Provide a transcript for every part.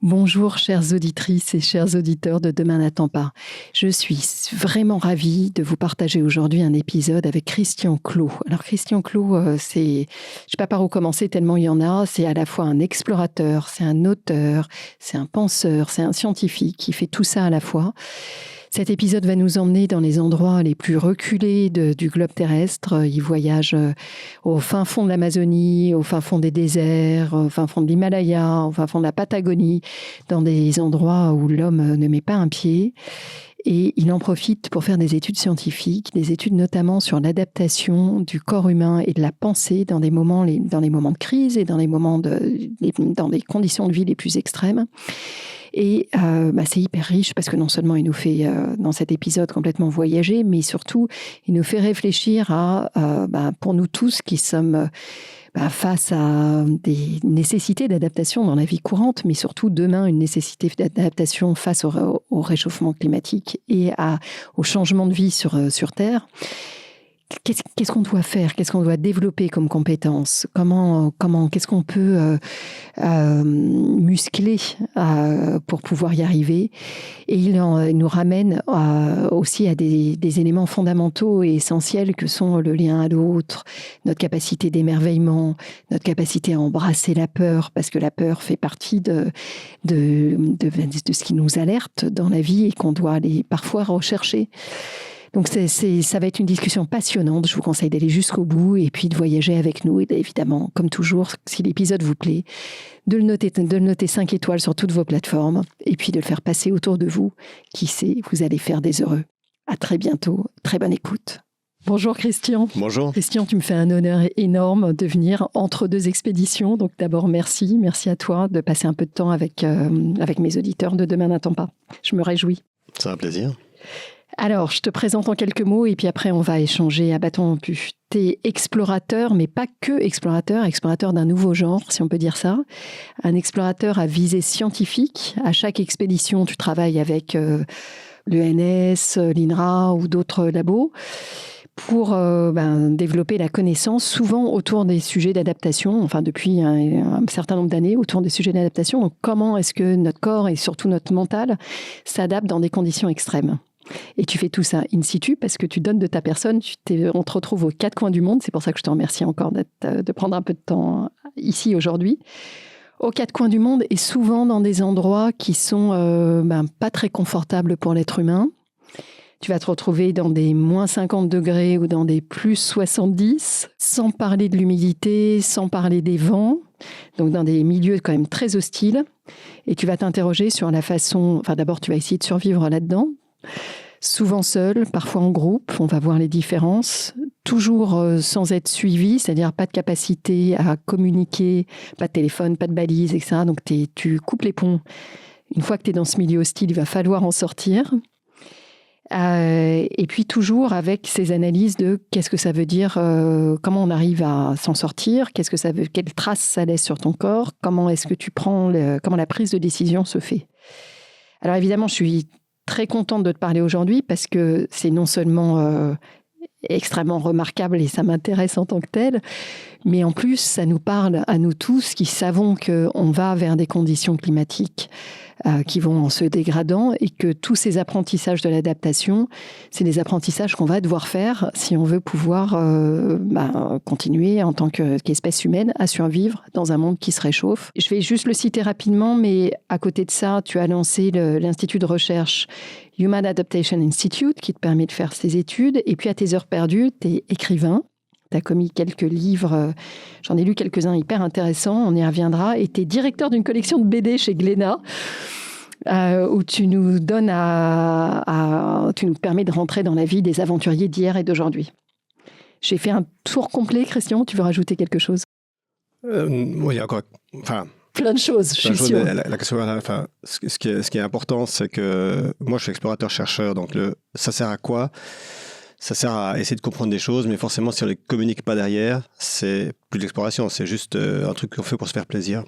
Bonjour chères auditrices et chers auditeurs de Demain n'attend pas. Je suis vraiment ravie de vous partager aujourd'hui un épisode avec Christian Clot. Alors Christian Clot, je ne sais pas par où commencer tellement il y en a. C'est à la fois un explorateur, c'est un auteur, c'est un penseur, c'est un scientifique qui fait tout ça à la fois. Cet épisode va nous emmener dans les endroits les plus reculés du globe terrestre. Il voyage au fin fond de l'Amazonie, au fin fond des déserts, au fin fond de l'Himalaya, au fin fond de la Patagonie, dans des endroits où l'homme ne met pas un pied. Et il en profite pour faire des études scientifiques, des études notamment sur l'adaptation du corps humain et de la pensée dans les moments de crise et dans les conditions de vie les plus extrêmes. Et c'est hyper riche parce que non seulement il nous fait, dans cet épisode, complètement voyager, mais surtout, il nous fait réfléchir pour nous tous qui sommes face à des nécessités d'adaptation dans la vie courante, mais surtout demain, une nécessité d'adaptation face au réchauffement climatique et au changement de vie sur Terre. Qu'est-ce qu'on doit faire? Qu'est-ce qu'on doit développer comme compétences? Qu'est-ce qu'on peut muscler pour pouvoir y arriver? Et il nous ramène aussi à des éléments fondamentaux et essentiels que sont le lien à l'autre, notre capacité d'émerveillement, notre capacité à embrasser la peur, parce que la peur fait partie de ce qui nous alerte dans la vie et qu'on doit aller parfois rechercher. Donc ça va être une discussion passionnante. Je vous conseille d'aller jusqu'au bout et puis de voyager avec nous. Et évidemment, comme toujours, si l'épisode vous plaît, de le noter 5 étoiles sur toutes vos plateformes et puis de le faire passer autour de vous. Qui sait, vous allez faire des heureux. À très bientôt. Très bonne écoute. Bonjour Christian. Bonjour. Christian, tu me fais un honneur énorme de venir entre deux expéditions. Donc d'abord, merci à toi de passer un peu de temps avec mes auditeurs de Demain n'attend pas. Je me réjouis. C'est un plaisir. Alors, je te présente en quelques mots et puis après, on va échanger à bâton rompu. Tu es explorateur, mais pas que explorateur d'un nouveau genre, si on peut dire ça. Un explorateur à visée scientifique. À chaque expédition, tu travailles avec l'ENS, l'INRA ou d'autres labos pour développer la connaissance, souvent autour des sujets d'adaptation, enfin depuis un certain nombre d'années, autour des sujets d'adaptation. Donc, comment est-ce que notre corps et surtout notre mental s'adaptent dans des conditions extrêmes ? Et tu fais tout ça in situ parce que tu donnes de ta personne. On te retrouve aux 4 coins du monde. C'est pour ça que je te remercie encore de prendre un peu de temps ici aujourd'hui. Aux 4 coins du monde et souvent dans des endroits qui sont pas très confortables pour l'être humain. Tu vas te retrouver dans des moins 50 degrés ou dans des plus 70, sans parler de l'humidité, sans parler des vents. Donc dans des milieux quand même très hostiles. Et tu vas t'interroger sur la façon... Enfin d'abord, tu vas essayer de survivre là-dedans. Souvent seul, parfois en groupe, on va voir les différences, toujours sans être suivi, c'est-à-dire pas de capacité à communiquer, pas de téléphone, pas de balise, etc. Donc tu coupes les ponts. Une fois que tu es dans ce milieu hostile, il va falloir en sortir. Et puis toujours avec ces analyses de qu'est-ce que ça veut dire, comment on arrive à s'en sortir, quelle trace ça laisse sur ton corps, comment est-ce que comment la prise de décision se fait. Alors évidemment, je suis très contente de te parler aujourd'hui parce que c'est non seulement extrêmement remarquable et ça m'intéresse en tant que tel, mais en plus, ça nous parle à nous tous qui savons qu'on va vers des conditions climatiques qui vont en se dégradant et que tous ces apprentissages de l'adaptation, c'est des apprentissages qu'on va devoir faire si on veut pouvoir continuer en tant qu'espèce humaine à survivre dans un monde qui se réchauffe. Je vais juste le citer rapidement, mais à côté de ça, tu as lancé l'Institut de recherche Human Adaptation Institute qui te permet de faire ces études. Et puis à tes heures perdues, tu es écrivain. Tu as commis quelques livres, j'en ai lu quelques-uns hyper intéressants, on y reviendra. Et tu es directeur d'une collection de BD chez Glénat, où tu nous donnes tu nous permets de rentrer dans la vie des aventuriers d'hier et d'aujourd'hui. J'ai fait un tour complet, Christian, tu veux rajouter quelque chose? Oui, encore... Plein de choses, je suis sûre. La question, ce qui est important, c'est que moi, je suis explorateur-chercheur, donc ça sert à quoi? Ça sert à essayer de comprendre des choses, mais forcément, si on ne les communique pas derrière, c'est plus de l'exploration, c'est juste un truc qu'on fait pour se faire plaisir.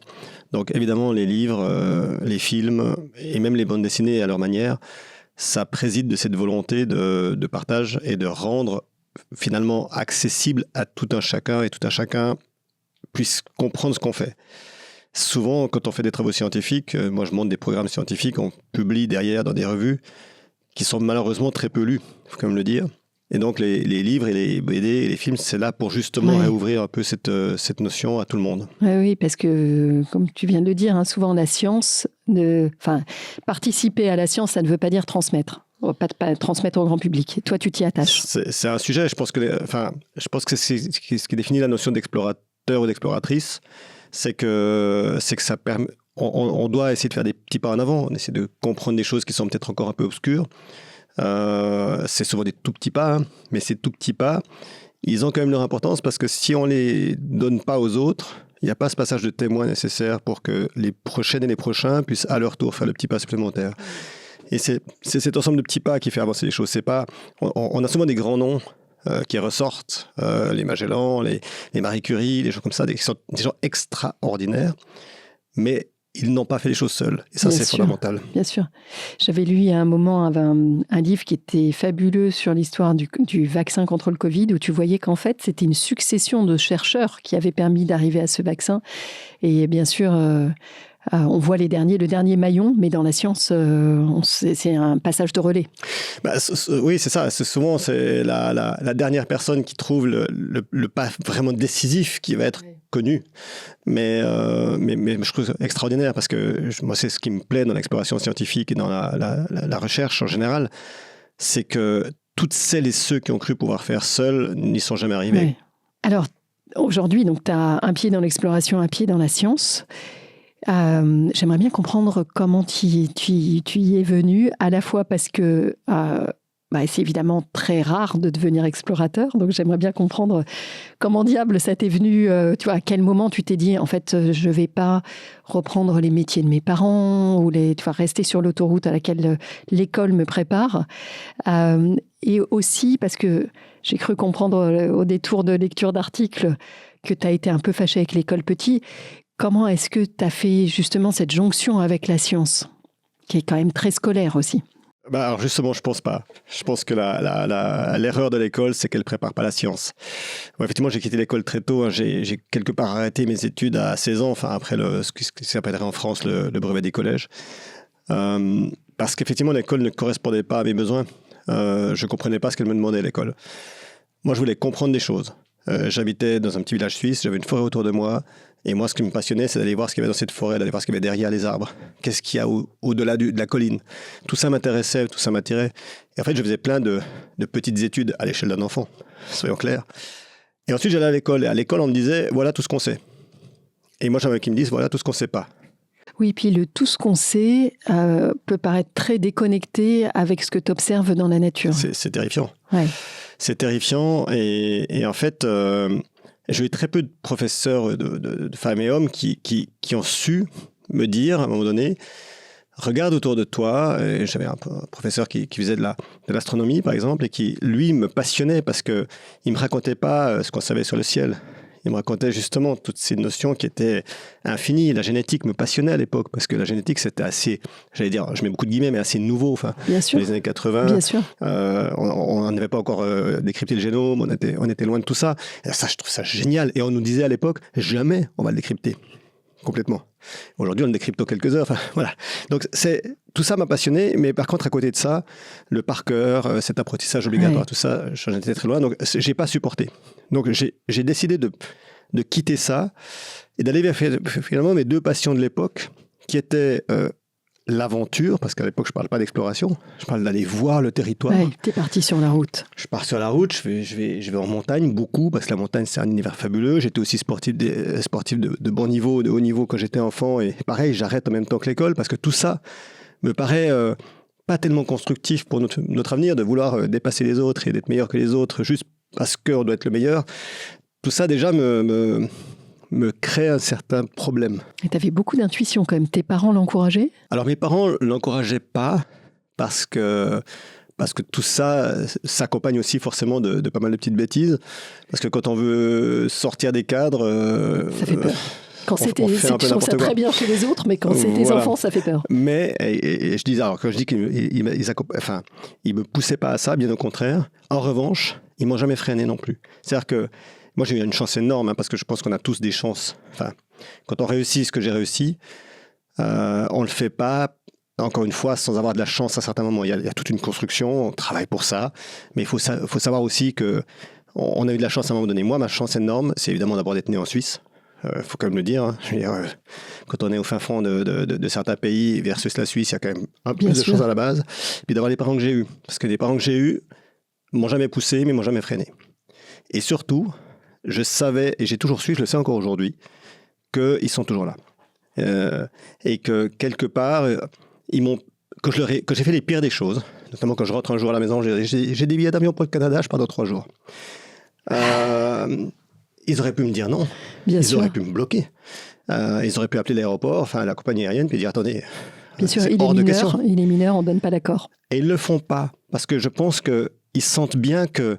Donc évidemment, les livres, les films, et même les bandes dessinées à leur manière, ça préside de cette volonté de partage et de rendre finalement accessible à tout un chacun et tout un chacun puisse comprendre ce qu'on fait. souvent, quand on fait des travaux scientifiques, moi je monte des programmes scientifiques, on publie derrière dans des revues qui sont malheureusement très peu lus, il faut quand même le dire. Et donc les livres et les BD et les films, c'est là pour justement réouvrir un peu cette notion à tout le monde. Oui, parce que, comme tu viens de le dire, hein, souvent la science, participer à la science, ça ne veut pas dire transmettre. Pas transmettre au grand public. Toi, tu t'y attaches. C'est un sujet, je pense que c'est ce qui définit la notion d'explorateur ou d'exploratrice, c'est que ça permet... On doit essayer de faire des petits pas en avant, on essaie de comprendre des choses qui sont peut-être encore un peu obscures. C'est souvent des tout petits pas, hein, mais ces tout petits pas, ils ont quand même leur importance parce que si on les donne pas aux autres, il n'y a pas ce passage de témoin nécessaire pour que les prochaines et les prochains puissent à leur tour faire le petit pas supplémentaire. Et c'est cet ensemble de petits pas qui fait avancer les choses. C'est pas, on a souvent des grands noms qui ressortent, les Magellan, les Marie Curie, les gens comme ça, qui sont des gens extraordinaires, mais ils n'ont pas fait les choses seuls. Et ça, c'est fondamental. Bien sûr. J'avais lu il y a un moment un livre qui était fabuleux sur l'histoire du vaccin contre le Covid, où tu voyais qu'en fait, c'était une succession de chercheurs qui avaient permis d'arriver à ce vaccin. Et bien sûr, on voit le dernier maillon, mais dans la science, c'est un passage de relais. Oui, c'est ça. Souvent, c'est la dernière personne qui trouve le pas vraiment décisif qui va être connu. Mais je trouve ça extraordinaire parce que moi, c'est ce qui me plaît dans l'exploration scientifique et dans la recherche en général, c'est que toutes celles et ceux qui ont cru pouvoir faire seuls n'y sont jamais arrivés. Oui. Alors, aujourd'hui, tu as un pied dans l'exploration, un pied dans la science. J'aimerais bien comprendre comment tu y es venu, à la fois parce que c'est évidemment très rare de devenir explorateur, donc j'aimerais bien comprendre comment diable ça t'est venu, à quel moment tu t'es dit, en fait, je ne vais pas reprendre les métiers de mes parents, ou rester sur l'autoroute à laquelle l'école me prépare. Et aussi parce que j'ai cru comprendre au détour de lecture d'articles que tu as été un peu fâché avec l'école petit. Comment est-ce que tu as fait justement cette jonction avec la science, qui est quand même très scolaire aussi? Alors justement, je pense pas. Je pense que l'erreur de l'école, c'est qu'elle prépare pas la science. Effectivement, j'ai quitté l'école très tôt. Hein. J'ai quelque part arrêté mes études à 16 ans, après ce qui s'appellerait en France le brevet des collèges. Parce qu'effectivement, l'école ne correspondait pas à mes besoins. Je comprenais pas ce qu'elle me demandait, l'école. Moi, je voulais comprendre des choses. J'habitais dans un petit village suisse, j'avais une forêt autour de moi. Et moi, ce qui me passionnait, c'est d'aller voir ce qu'il y avait dans cette forêt, d'aller voir ce qu'il y avait derrière les arbres. Qu'est-ce qu'il y a au-delà de la colline. Tout ça m'intéressait, tout ça m'attirait. Et en fait, je faisais plein de petites études à l'échelle d'un enfant, soyons clairs. Et ensuite, j'allais à l'école. Et à l'école, on me disait, voilà tout ce qu'on sait. Et moi, j'aimerais qu'ils me disent, voilà tout ce qu'on ne sait pas. Oui, puis le tout ce qu'on sait peut paraître très déconnecté avec ce que tu observes dans la nature. C'est terrifiant. Ouais. C'est terrifiant. Et en fait... j'ai eu très peu de professeurs de femmes et hommes qui ont su me dire, à un moment donné, regarde autour de toi. Et j'avais un professeur qui faisait de l'astronomie, par exemple, et qui, lui, me passionnait parce qu'il ne me racontait pas ce qu'on savait sur le ciel. Il me racontait justement toutes ces notions qui étaient infinies. La génétique me passionnait à l'époque, parce que la génétique, c'était assez, j'allais dire, je mets beaucoup de guillemets, mais assez nouveau. Bien sûr. Dans les années 80, bien sûr. On n'avait pas encore décrypté le génome, on était loin de tout ça. Et ça, je trouve ça génial. Et on nous disait à l'époque, jamais on va le décrypter. Complètement. Aujourd'hui, on le décrypte en quelques heures. Voilà. Donc, tout ça m'a passionné, mais par contre, à côté de ça, le par cœur, cet apprentissage obligatoire, tout ça, j'en étais très loin. Donc, j'ai pas supporté. Donc, j'ai décidé de quitter ça et d'aller vers finalement mes deux passions de l'époque, qui étaient l'aventure, parce qu'à l'époque, je ne parle pas d'exploration, je parle d'aller voir le territoire. Ouais, tu es parti sur la route. Je pars sur la route, je vais en montagne beaucoup, parce que la montagne, c'est un univers fabuleux. J'étais aussi sportif de bon niveau, de haut niveau quand j'étais enfant. Et pareil, j'arrête en même temps que l'école, parce que tout ça me paraît pas tellement constructif pour notre avenir, de vouloir dépasser les autres et d'être meilleur que les autres, juste parce qu'on doit être le meilleur. Tout ça, déjà, me crée un certain problème. Et tu avais beaucoup d'intuition quand même. Tes parents l'encourageaient ? Alors mes parents ne l'encourageaient pas parce que tout ça s'accompagne aussi forcément de pas mal de petites bêtises. Parce que quand on veut sortir des cadres... ça fait peur. Quand je trouve ça très bien chez les autres, mais quand c'est tes enfants, ça fait peur. Mais, et je dis, alors quand je dis qu'ils me poussaient pas à ça, bien au contraire. En revanche, ils m'ont jamais freiné non plus. C'est-à-dire que moi, j'ai eu une chance énorme, parce que je pense qu'on a tous des chances. Quand on réussit ce que j'ai réussi, on ne le fait pas, encore une fois, sans avoir de la chance à certains moments. Il y a toute une construction, on travaille pour ça, mais il faut savoir aussi qu'on a eu de la chance à un moment donné. Moi, ma chance énorme, c'est évidemment d'abord d'être né en Suisse. Faut quand même le dire. Hein. Je veux dire, quand on est au fin fond de certains pays versus la Suisse, il y a quand même un peu plus de choses à la base. Puis d'avoir les parents que j'ai eus. Parce que les parents que j'ai eus m'ont jamais poussé, mais m'ont jamais freiné. Et surtout, je savais, et j'ai toujours su, je le sais encore aujourd'hui, qu'ils sont toujours là. Et que quelque part, que j'ai fait les pires des choses, notamment quand je rentre un jour à la maison, j'ai des billets d'avion pour le Canada, je pars dans 3 jours. Ils auraient pu me dire non. Ils auraient pu me bloquer. Ils auraient pu appeler l'aéroport, enfin la compagnie aérienne, puis dire attendez, bien sûr, il est mineur, on ne donne pas d'accord. Et ils ne le font pas, parce que je pense qu'ils sentent bien que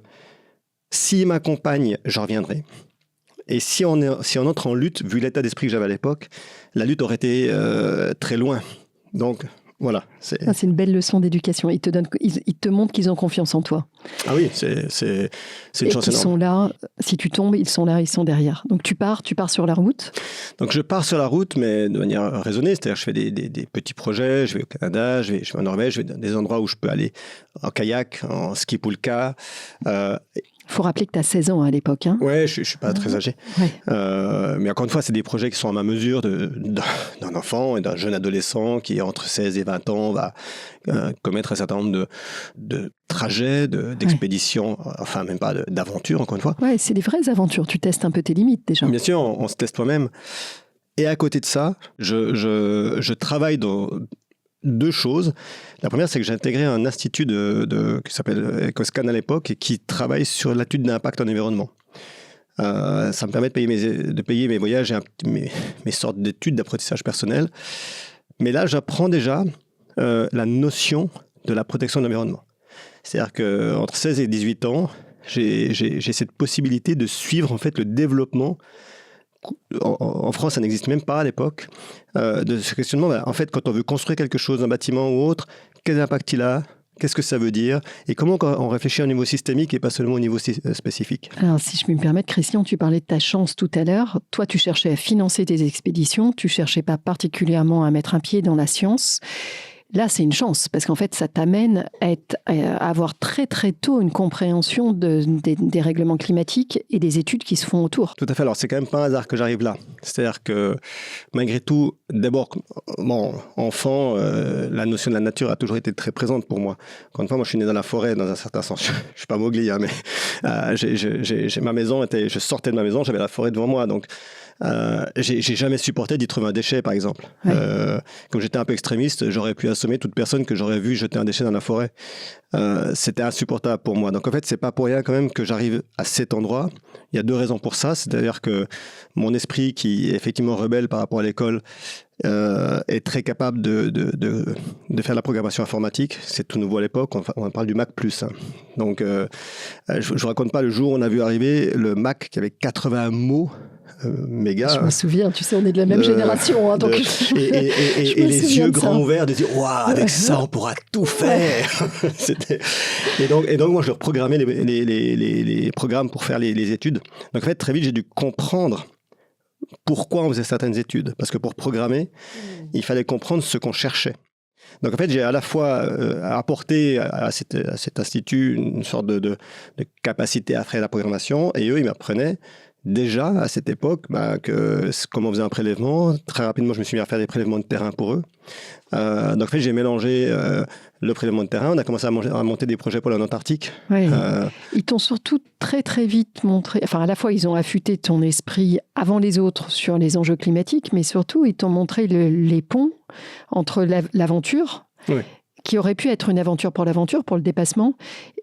s'ils m'accompagnent, je reviendrai. Et si on entre en lutte, vu l'état d'esprit que j'avais à l'époque, la lutte aurait été très loin. Donc, voilà. C'est une belle leçon d'éducation. Ils te montrent qu'ils ont confiance en toi. Ah oui, c'est une chance énorme. Ils sont là, si tu tombes, ils sont là, ils sont derrière. Donc tu pars sur la route. Donc je pars sur la route, mais de manière raisonnée. C'est-à-dire je fais des petits projets, je vais au Canada, je vais en Norvège, je vais dans des endroits où je peux aller en kayak, en ski poulka. Il faut rappeler que tu as 16 ans à l'époque. Hein. Oui, je ne suis pas très âgé. Ouais. Mais encore une fois, c'est des projets qui sont à ma mesure d'un enfant et d'un jeune adolescent qui, entre 16 et 20 ans, va commettre un certain nombre de trajets, d'expéditions, enfin même pas d'aventures, encore une fois. Oui, c'est des vraies aventures. Tu testes un peu tes limites déjà. Bien sûr, on se teste toi-même. Et à côté de ça, je travaille dans 2 choses. La première, c'est que j'ai intégré un institut qui s'appelle Ecoscan à l'époque et qui travaille sur l'étude d'impact en environnement. Ça me permet de payer mes voyages et mes sortes d'études d'apprentissage personnel. Mais là, j'apprends déjà la notion de la protection de l'environnement. C'est-à-dire qu'entre 16 et 18 ans, j'ai cette possibilité de suivre en fait le développement. En France, ça n'existe même pas à l'époque, de ce questionnement. En fait, quand on veut construire quelque chose, un bâtiment ou autre, quel impact il a ? Qu'est-ce que ça veut dire ? Et comment on réfléchit au niveau systémique et pas seulement au niveau spécifique ? Alors, si je puis me permettre, Christian, tu parlais de ta chance tout à l'heure. Toi, tu cherchais à financer tes expéditions. Tu cherchais pas particulièrement à mettre un pied dans la science. Là, c'est une chance, parce qu'en fait, ça t'amène à avoir très très tôt une compréhension des règlements climatiques et des études qui se font autour. Tout à fait. Alors, c'est quand même pas un hasard que j'arrive là. C'est-à-dire que, malgré tout, d'abord, enfant, la notion de la nature a toujours été très présente pour moi. Encore une fois, moi, je suis né dans la forêt, dans un certain sens. Je suis pas Mowgli, hein, mais j'ai ma maison, je sortais de ma maison, j'avais la forêt devant moi, donc... j'ai jamais supporté d'y trouver un déchet, par exemple. Ouais. Comme j'étais un peu extrémiste, j'aurais pu assommer toute personne que j'aurais vu jeter un déchet dans la forêt. C'était insupportable pour moi. Donc en fait, c'est pas pour rien quand même que j'arrive à cet endroit. Il y a 2 raisons pour ça. C'est-à-dire que mon esprit, qui est effectivement rebelle par rapport à l'école, est très capable de faire la programmation informatique. C'est tout nouveau à l'époque. On parle du Mac+. Hein. Donc, je ne vous raconte pas le jour où on a vu arriver le Mac qui avait 80 mots. Méga. Je me souviens, tu sais, on est de la même génération. Hein, donc et les yeux grands ouverts, de dire waouh, avec ça, on pourra tout faire. et donc, moi, je reprogrammais les programmes pour faire les études. Donc, en fait, très vite, j'ai dû comprendre pourquoi on faisait certaines études. Parce que pour programmer, il fallait comprendre ce qu'on cherchait. Donc, en fait, j'ai à la fois apporté à cet institut une sorte de capacité à faire la programmation, et eux, ils m'apprenaient déjà, à cette époque, comment on faisait un prélèvement. Très rapidement, je me suis mis à faire des prélèvements de terrain pour eux. Donc, en fait, j'ai mélangé le prélèvement de terrain. On a commencé à monter des projets pour l'Antarctique. Ouais. Ils t'ont surtout très, très vite montré... Enfin, à la fois, ils ont affûté ton esprit avant les autres sur les enjeux climatiques, mais surtout, ils t'ont montré les ponts entre l'aventure, oui, qui aurait pu être une aventure, pour le dépassement,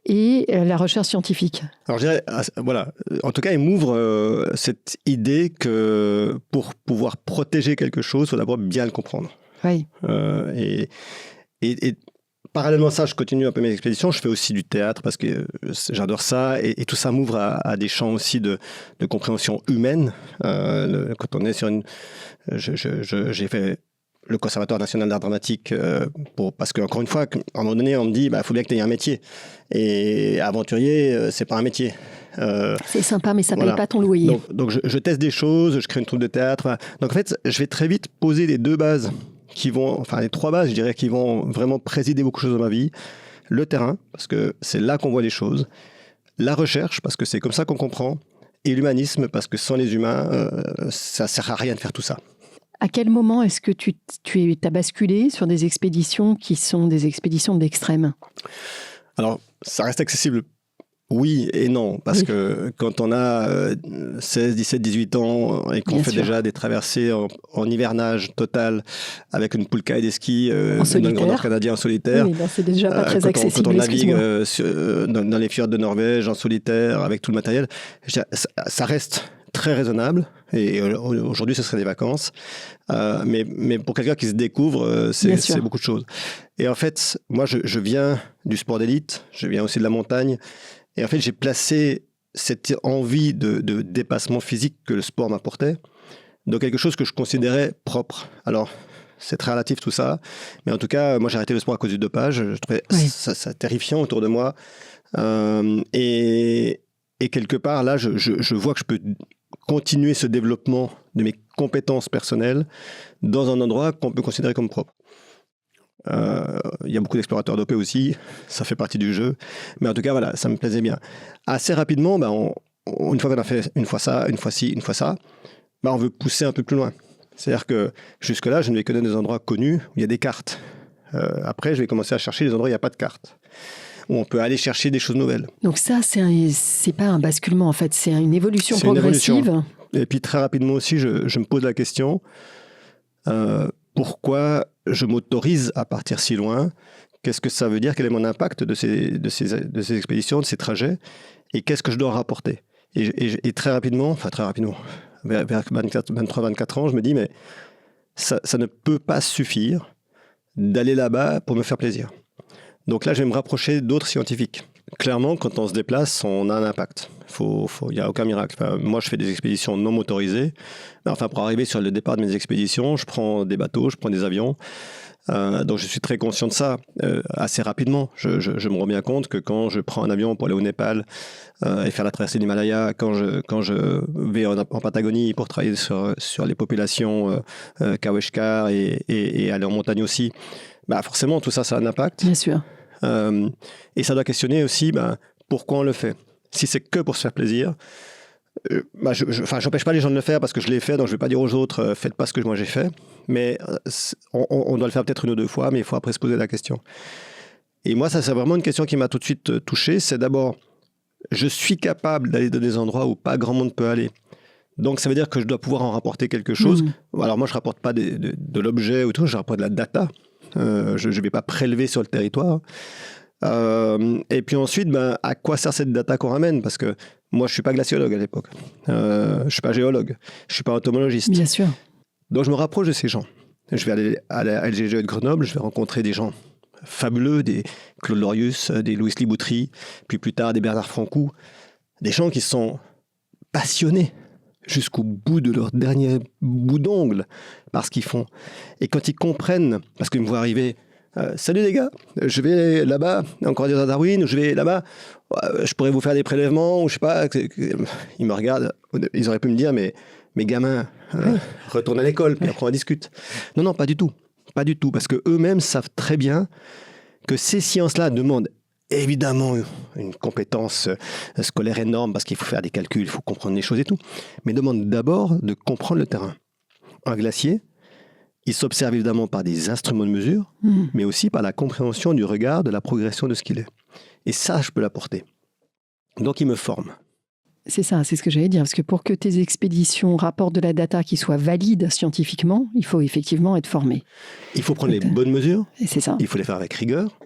et la recherche scientifique. Alors, je dirais, voilà, en tout cas, il m'ouvre cette idée que pour pouvoir protéger quelque chose, il faut d'abord bien le comprendre. Oui. Et parallèlement à ça, je continue un peu mes expéditions. Je fais aussi du théâtre parce que j'adore ça. Et tout ça m'ouvre à des champs aussi de compréhension humaine. Quand on est sur une... J'ai fait le Conservatoire national d'art dramatique, parce qu'encore une fois, à un moment donné, on me dit, faut bien que tu aies un métier. Et aventurier, c'est pas un métier. C'est sympa, mais ça voilà. paye pas ton loyer. Donc je teste des choses, je crée une troupe de théâtre. Voilà. Donc en fait, je vais très vite poser les 2 bases les 3 bases, je dirais, qui vont vraiment présider beaucoup de choses dans ma vie. Le terrain, parce que c'est là qu'on voit les choses. La recherche, parce que c'est comme ça qu'on comprend. Et l'humanisme, parce que sans les humains, ça sert à rien de faire tout ça. À quel moment est-ce que tu as basculé sur des expéditions qui sont des expéditions d'extrême ? Alors, ça reste accessible, oui et non, parce que quand on a 16, 17, 18 ans et qu'on fait déjà des traversées en hivernage total avec une poulka et des skis dans le Grand Nord canadien en solitaire, c'est déjà pas très accessible. Quand on navigue dans les fjords de Norvège en solitaire avec tout le matériel, ça reste très raisonnable. Et aujourd'hui, ce serait des vacances. Mais pour quelqu'un qui se découvre, c'est beaucoup de choses. Et en fait, moi, je viens du sport d'élite, je viens aussi de la montagne. Et en fait, j'ai placé cette envie de dépassement physique que le sport m'apportait dans quelque chose que je considérais propre. Alors, c'est très relatif tout ça. Mais en tout cas, moi, j'ai arrêté le sport à cause du dopage. Je trouvais ça terrifiant autour de moi. Et quelque part, là, je vois que je peux continuer ce développement de mes compétences personnelles dans un endroit qu'on peut considérer comme propre. Il y a beaucoup d'explorateurs dopés aussi, ça fait partie du jeu. Mais en tout cas, voilà, ça me plaisait bien. Assez rapidement, une fois qu'on a fait une fois ça, une fois ci, une fois ça, on veut pousser un peu plus loin. C'est-à-dire que jusque-là, je ne vais que dans des endroits connus où il y a des cartes. Après, je vais commencer à chercher des endroits où il n'y a pas de cartes, où on peut aller chercher des choses nouvelles. Donc ça, c'est pas un basculement, en fait, c'est une évolution progressive. Une évolution. Et puis très rapidement aussi, je me pose la question, pourquoi je m'autorise à partir si loin? Qu'est-ce que ça veut dire? Quel est mon impact de ces expéditions, de ces trajets? Et qu'est-ce que je dois rapporter? Et très rapidement, vers 23-24 ans, je me dis, mais ça ne peut pas suffire d'aller là-bas pour me faire plaisir. Donc là, je vais me rapprocher d'autres scientifiques. Clairement, quand on se déplace, on a un impact. Il n'y a aucun miracle. Moi, je fais des expéditions non motorisées. Pour arriver sur le départ de mes expéditions, je prends des bateaux, je prends des avions. Donc, je suis très conscient de ça assez rapidement. Je me rends bien compte que quand je prends un avion pour aller au Népal et faire la traversée de l'Himalaya, quand je vais en Patagonie pour travailler sur les populations Kaweshkar et aller en montagne aussi, forcément, tout ça a un impact. Bien sûr. Et ça doit questionner aussi pourquoi on le fait. Si c'est que pour se faire plaisir, j'empêche pas les gens de le faire parce que je l'ai fait, donc je ne vais pas dire aux autres faites pas ce que moi j'ai fait, mais on doit le faire peut-être 1 ou 2 fois, mais il faut après se poser la question. Et moi, ça c'est vraiment une question qui m'a tout de suite touché, c'est d'abord, je suis capable d'aller dans des endroits où pas grand monde peut aller. Donc ça veut dire que je dois pouvoir en rapporter quelque chose. Alors moi, je ne rapporte pas de l'objet ou tout, je rapporte de la data. Je ne vais pas prélever sur le territoire. Et puis ensuite, à quoi sert cette data qu'on ramène? Parce que moi, je ne suis pas glaciologue à l'époque. Je ne suis pas géologue. Je ne suis pas entomologiste. Bien sûr. Donc, je me rapproche de ces gens. Je vais aller à la LGGE de Grenoble. Je vais rencontrer des gens fabuleux, des Claude Lorius, des Louis Liboutry, puis plus tard des Bernard Francou. Des gens qui sont passionnés jusqu'au bout de leur dernier bout d'ongle par ce qu'ils font. Et quand ils comprennent, parce qu'ils me voient arriver, salut les gars, je vais là-bas, encore dire à Darwin, ou je vais là-bas, je pourrais vous faire des prélèvements, ou je sais pas, ils me regardent, ils auraient pu me dire, mais gamins, retourne à l'école, puis après on discute. Non, pas du tout, parce que eux-mêmes savent très bien que ces sciences-là demandent évidemment une compétence scolaire énorme parce qu'il faut faire des calculs, il faut comprendre les choses et tout, mais demande d'abord de comprendre le terrain. Un glacier, il s'observe évidemment par des instruments de mesure, mais aussi par la compréhension du regard, de la progression de ce qu'il est. Et ça, je peux l'apporter. Donc, il me forme. C'est ça, c'est ce que j'allais dire, parce que pour que tes expéditions rapportent de la data qui soit valide scientifiquement, il faut effectivement être formé. Il faut prendre les bonnes mesures. Et c'est ça. Il faut les faire avec rigueur.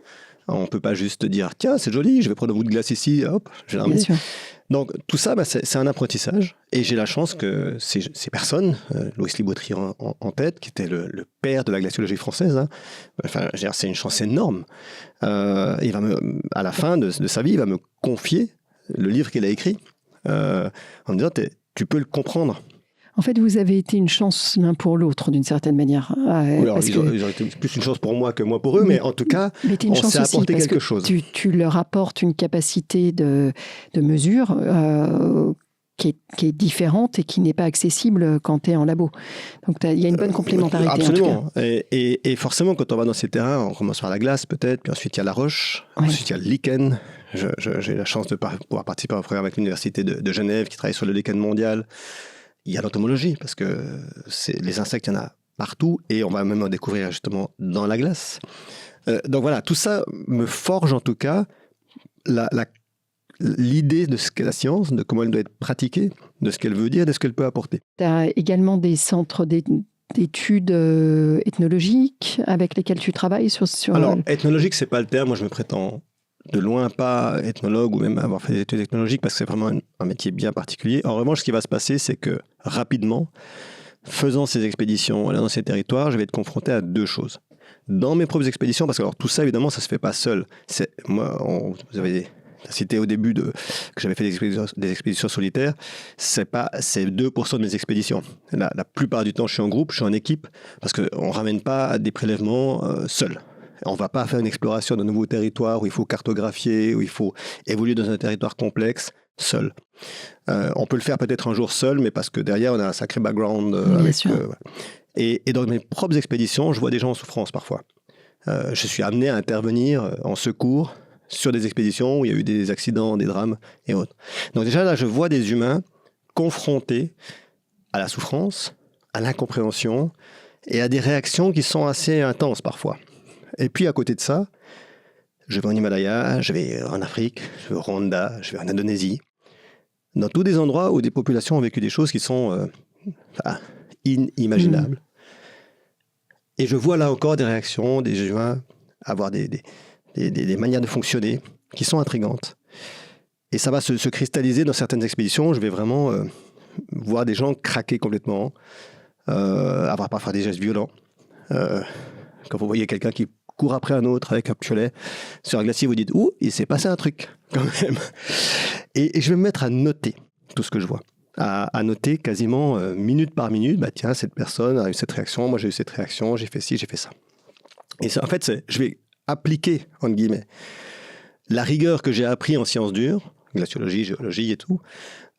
On ne peut pas juste dire, tiens, c'est joli, je vais prendre un bout de glace ici, hop, je vais l'emmener. Donc, tout ça, c'est un apprentissage. Et j'ai la chance que ces personnes, Louis Liboutry en tête, qui était le père de la glaciologie française, c'est une chance énorme. À la fin de sa vie, il va me confier le livre qu'il a écrit en me disant, tu peux le comprendre. En fait, vous avez été une chance l'un pour l'autre, d'une certaine manière. Alors, ils ont été plus une chance pour moi que moi pour eux, mais en tout cas, on s'est apporté quelque chose. Tu leur apportes une capacité de mesure qui est différente et qui n'est pas accessible quand tu es en labo. Donc, il y a une bonne complémentarité. Absolument. En tout cas. Et forcément, quand on va dans ces terrains, on commence par la glace peut-être, puis ensuite il y a la roche, ensuite il y a le lichen. J'ai la chance de pouvoir participer à un programme avec l'Université de Genève qui travaille sur le lichen mondial. Il y a l'entomologie, parce que les insectes, il y en a partout, et on va même en découvrir justement dans la glace. Donc voilà, tout ça me forge en tout cas l'idée de ce qu'est la science, de comment elle doit être pratiquée, de ce qu'elle veut dire, de ce qu'elle peut apporter. Tu as également des centres d'études ethnologiques avec lesquels tu travailles sur... Alors, ethnologique, c'est pas le terme. Moi, je me prétends de loin pas ethnologue ou même avoir fait des études ethnologiques parce que c'est vraiment un métier bien particulier. En revanche, ce qui va se passer, c'est que rapidement, faisant ces expéditions, allant dans ces territoires, je vais être confronté à deux choses. Dans mes propres expéditions, parce que alors, tout ça, évidemment, ça se fait pas seul. Vous avez cité au début que j'avais fait des expéditions solitaires, c'est 2% de mes expéditions. La plupart du temps, je suis en groupe, je suis en équipe, parce qu'on ne ramène pas des prélèvements seul. On ne va pas faire une exploration d'un nouveau territoire où il faut cartographier, où il faut évoluer dans un territoire complexe seul. On peut le faire peut-être un jour seul, mais parce que derrière, on a un sacré background. Et dans mes propres expéditions, je vois des gens en souffrance parfois. Je suis amené à intervenir en secours sur des expéditions où il y a eu des accidents, des drames et autres. Donc déjà là, je vois des humains confrontés à la souffrance, à l'incompréhension et à des réactions qui sont assez intenses parfois. Et puis à côté de ça, je vais en Himalaya, je vais en Afrique, je vais au Rwanda, je vais en Indonésie, dans tous des endroits où des populations ont vécu des choses qui sont inimaginables. Et je vois là encore des réactions, des humains avoir des manières de fonctionner qui sont intrigantes. Et ça va se cristalliser dans certaines expéditions. Je vais vraiment voir des gens craquer complètement, avoir parfois des gestes violents. Quand vous voyez quelqu'un qui court après un autre avec un piolet sur un glacier, vous dites « Ouh, il s'est passé un truc quand même !» Et je vais me mettre à noter tout ce que je vois. À noter quasiment minute par minute, tiens, cette personne a eu cette réaction, moi j'ai eu cette réaction, j'ai fait ci, j'ai fait ça. Et ça, en fait, je vais appliquer, entre guillemets, la rigueur que j'ai appris en sciences dures, glaciologie, géologie et tout,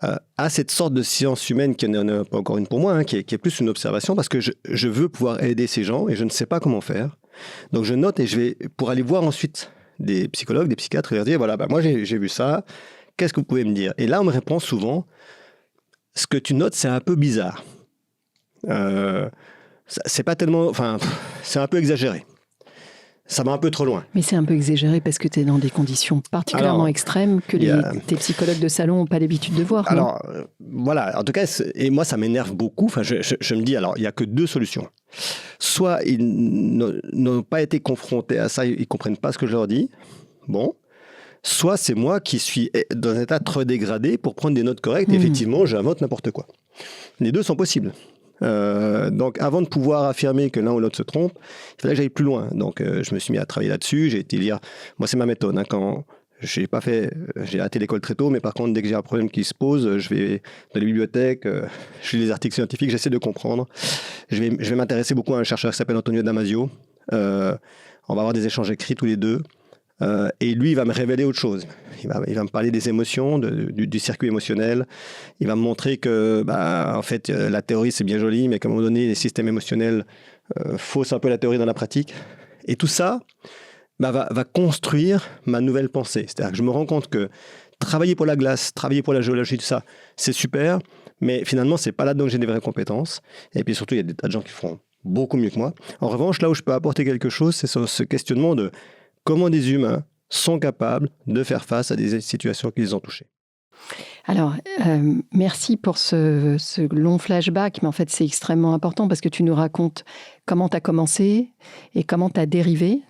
à cette sorte de science humaine qui n'en est pas encore une pour moi, qui est plus une observation, parce que je veux pouvoir aider ces gens et je ne sais pas comment faire. Donc je note et je vais, pour aller voir ensuite des psychologues, des psychiatres, et leur dire, voilà, moi j'ai vu ça, qu'est-ce que vous pouvez me dire? Et là, on me répond souvent, ce que tu notes, c'est un peu bizarre. C'est pas tellement, enfin, c'est un peu exagéré. Ça va un peu trop loin. Mais c'est un peu exagéré parce que tu es dans des conditions particulièrement extrêmes que tes psychologues de salon n'ont pas l'habitude de voir. Alors, voilà. En tout cas, et moi, ça m'énerve beaucoup. Enfin, je me dis, alors, il n'y a que deux solutions. Soit ils n'ont pas été confrontés à ça, ils ne comprennent pas ce que je leur dis. Bon. Soit c'est moi qui suis dans un état trop dégradé pour prendre des notes correctes. Et effectivement, j'invente n'importe quoi. Les deux sont possibles. Donc avant de pouvoir affirmer que l'un ou l'autre se trompe, il fallait que j'aille plus loin. Donc je me suis mis à travailler là-dessus, j'ai été lire, moi c'est ma méthode, quand j'ai arrêté l'école très tôt, mais par contre dès que j'ai un problème qui se pose, je vais dans les bibliothèques, je lis les articles scientifiques, j'essaie de comprendre. Je vais m'intéresser beaucoup à un chercheur qui s'appelle Antonio Damasio, on va avoir des échanges écrits tous les deux. Et lui, il va me révéler autre chose. Il va me parler des émotions, du circuit émotionnel. Il va me montrer que, en fait, la théorie, c'est bien joli, mais qu'à un moment donné, les systèmes émotionnels faussent un peu la théorie dans la pratique. Et tout ça va construire ma nouvelle pensée. C'est-à-dire que je me rends compte que travailler pour la glace, travailler pour la géologie, tout ça, c'est super, mais finalement, c'est pas là-dedans que j'ai des vraies compétences. Et puis surtout, il y a des tas de gens qui feront beaucoup mieux que moi. En revanche, là où je peux apporter quelque chose, c'est ce questionnement de comment des humains sont capables de faire face à des situations qui les ont touchés. Alors, merci pour ce long flashback, mais en fait, c'est extrêmement important parce que tu nous racontes comment tu as commencé et comment tu as dérivé.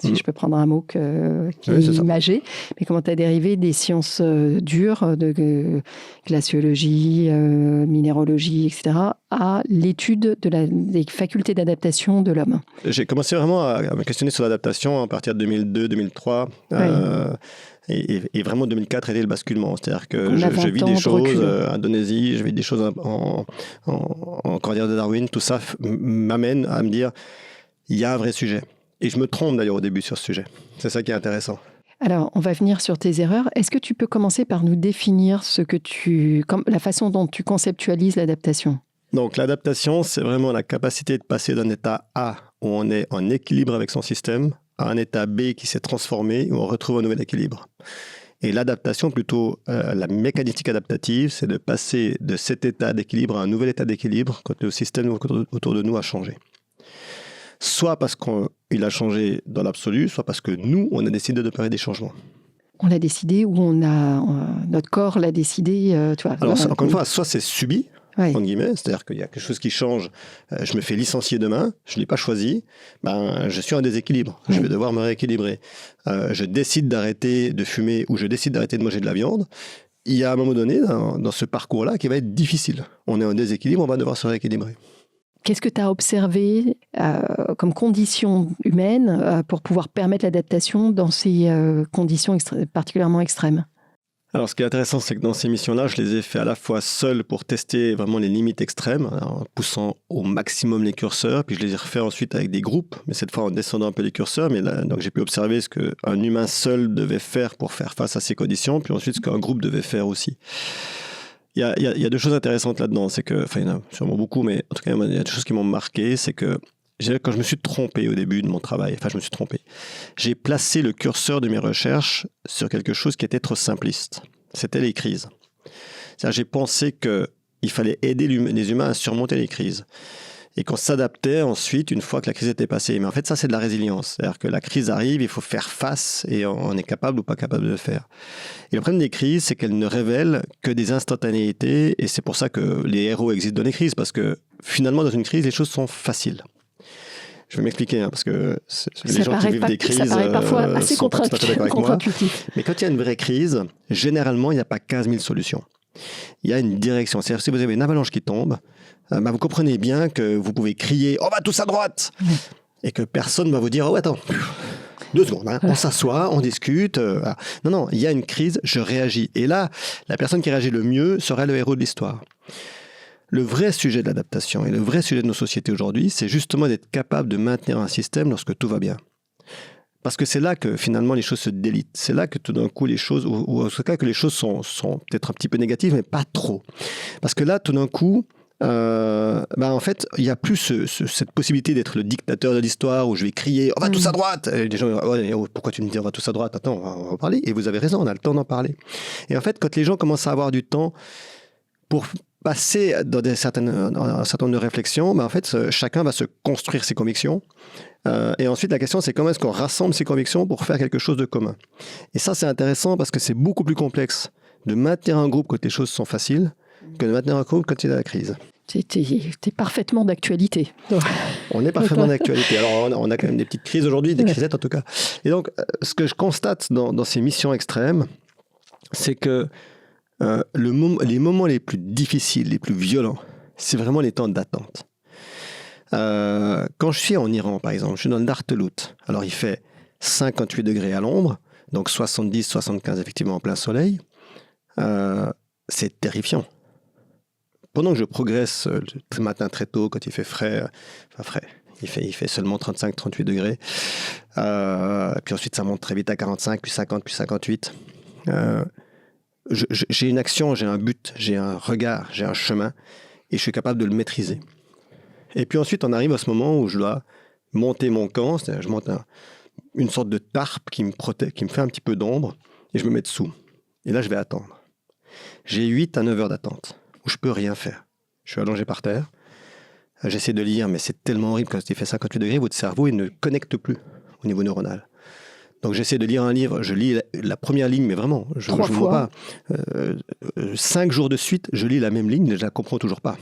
si je peux prendre un mot qui est Oui, c'est ça. imagé, mais comment tu as dérivé des sciences dures, de glaciologie, minéralogie, etc., à l'étude des facultés d'adaptation de l'homme. J'ai commencé vraiment à me questionner sur l'adaptation à partir de 2002-2003. Et vraiment 2004 était le basculement. C'est-à-dire que je vis des choses, Indonésie, je vis des choses en Cordillère de Darwin. Tout ça m'amène à me dire, il y a un vrai sujet. Et je me trompe d'ailleurs au début sur ce sujet. C'est ça qui est intéressant. Alors, on va venir sur tes erreurs. Est-ce que tu peux commencer par nous définir la façon dont tu conceptualises l'adaptation ? Donc l'adaptation, c'est vraiment la capacité de passer d'un état A, où on est en équilibre avec son système, à un état B qui s'est transformé, où on retrouve un nouvel équilibre. Et l'adaptation, plutôt la mécanique adaptative, c'est de passer de cet état d'équilibre à un nouvel état d'équilibre quand le système autour de nous a changé. Soit parce qu'il a changé dans l'absolu, soit parce que nous, on a décidé d'opérer des changements. On l'a décidé ou notre corps l'a décidé, tu vois. Alors, encore une fois, soit c'est subi, entre guillemets, c'est-à-dire qu'il y a quelque chose qui change, je me fais licencier demain, je ne l'ai pas choisi, je suis en déséquilibre, je vais devoir me rééquilibrer. Je décide d'arrêter de fumer ou je décide d'arrêter de manger de la viande. Il y a un moment donné dans ce parcours-là qui va être difficile. On est en déséquilibre, on va devoir se rééquilibrer. Qu'est-ce que tu as observé comme conditions humaines pour pouvoir permettre l'adaptation dans ces conditions particulièrement extrêmes ? Alors, ce qui est intéressant, c'est que dans ces missions-là, je les ai fait à la fois seul pour tester vraiment les limites extrêmes, en poussant au maximum les curseurs, puis je les ai refaits ensuite avec des groupes, mais cette fois en descendant un peu les curseurs. Mais là, donc j'ai pu observer ce qu'un humain seul devait faire pour faire face à ces conditions, puis ensuite ce qu'un groupe devait faire aussi. Il y a deux choses intéressantes là-dedans. C'est que, enfin, il y en a sûrement beaucoup, mais en tout cas, il y a des choses qui m'ont marqué. C'est que quand je me suis trompé au début de mon travail, j'ai placé le curseur de mes recherches sur quelque chose qui était trop simpliste. C'était les crises. C'est-à-dire, j'ai pensé qu'il fallait aider les humains à surmonter les crises. Et qu'on s'adaptait ensuite une fois que la crise était passée. Mais en fait, ça, c'est de la résilience. C'est-à-dire que la crise arrive, il faut faire face et on est capable ou pas capable de le faire. Et le problème des crises, c'est qu'elles ne révèlent que des instantanéités et c'est pour ça que les héros existent dans les crises parce que finalement, dans une crise, les choses sont faciles. Je vais m'expliquer, parce que les gens qui vivent des crises ça paraît parfois assez sont pas tout à fait d'accord avec moi. contre-intuitif. Mais quand il y a une vraie crise, généralement, il n'y a pas 15 000 solutions. Il y a une direction. C'est-à-dire si vous avez une avalanche qui tombe, vous comprenez bien que vous pouvez crier « On va tous à droite !» et que personne ne va vous dire « Oh, attends, 2 secondes, on s'assoit, on discute. » Non, il y a une crise, je réagis. Et là, la personne qui réagit le mieux sera le héros de l'histoire. Le vrai sujet de l'adaptation et le vrai sujet de nos sociétés aujourd'hui, c'est justement d'être capable de maintenir un système lorsque tout va bien. Parce que c'est là que finalement les choses se délitent. C'est là que tout d'un coup les choses, ou en tout cas que les choses sont peut-être un petit peu négatives, mais pas trop. Parce que là, tout d'un coup, en fait, il n'y a plus cette possibilité d'être le dictateur de l'histoire où je vais crier « On va tous à droite !» Et les gens oh, pourquoi tu me dis « On va tous à droite ?» Attends, on va en parler. Et vous avez raison, on a le temps d'en parler. Et en fait, quand les gens commencent à avoir du temps pour passer dans un certain nombre de réflexions, en fait, chacun va se construire ses convictions. Et ensuite, la question, c'est comment est-ce qu'on rassemble ces convictions pour faire quelque chose de commun. Et ça, c'est intéressant parce que c'est beaucoup plus complexe de maintenir un groupe quand les choses sont faciles que de maintenir un groupe quand il y a la crise. T'es parfaitement d'actualité. On est parfaitement d'actualité. Alors, on a quand même des petites crises aujourd'hui, des crisettes en tout cas. Et donc, ce que je constate dans ces missions extrêmes, c'est que les moments les plus difficiles, les plus violents, c'est vraiment les temps d'attente. Quand je suis en Iran, par exemple, je suis dans le Dartelout. Alors, il fait 58 degrés à l'ombre, donc 70, 75 effectivement en plein soleil. C'est terrifiant. Pendant que je progresse le matin très tôt, quand il fait frais, il fait seulement 35, 38 degrés. Puis ensuite, ça monte très vite à 45, puis 50, puis 58. J'ai une action, j'ai un but, j'ai un regard, j'ai un chemin, et je suis capable de le maîtriser. Et puis ensuite, on arrive à ce moment où je dois monter mon camp, c'est-à-dire je monte une sorte de tarpe qui me protège, qui me fait un petit peu d'ombre, et je me mets dessous. Et là, je vais attendre. J'ai 8 à 9 heures d'attente, où je peux rien faire. Je suis allongé par terre, j'essaie de lire, mais c'est tellement horrible quand il fait 58 degrés, votre cerveau il ne connecte plus au niveau neuronal. Donc j'essaie de lire un livre, je lis la première ligne, mais vraiment, je ne vois pas. 5 jours de suite, je lis la même ligne, je ne la comprends toujours pas.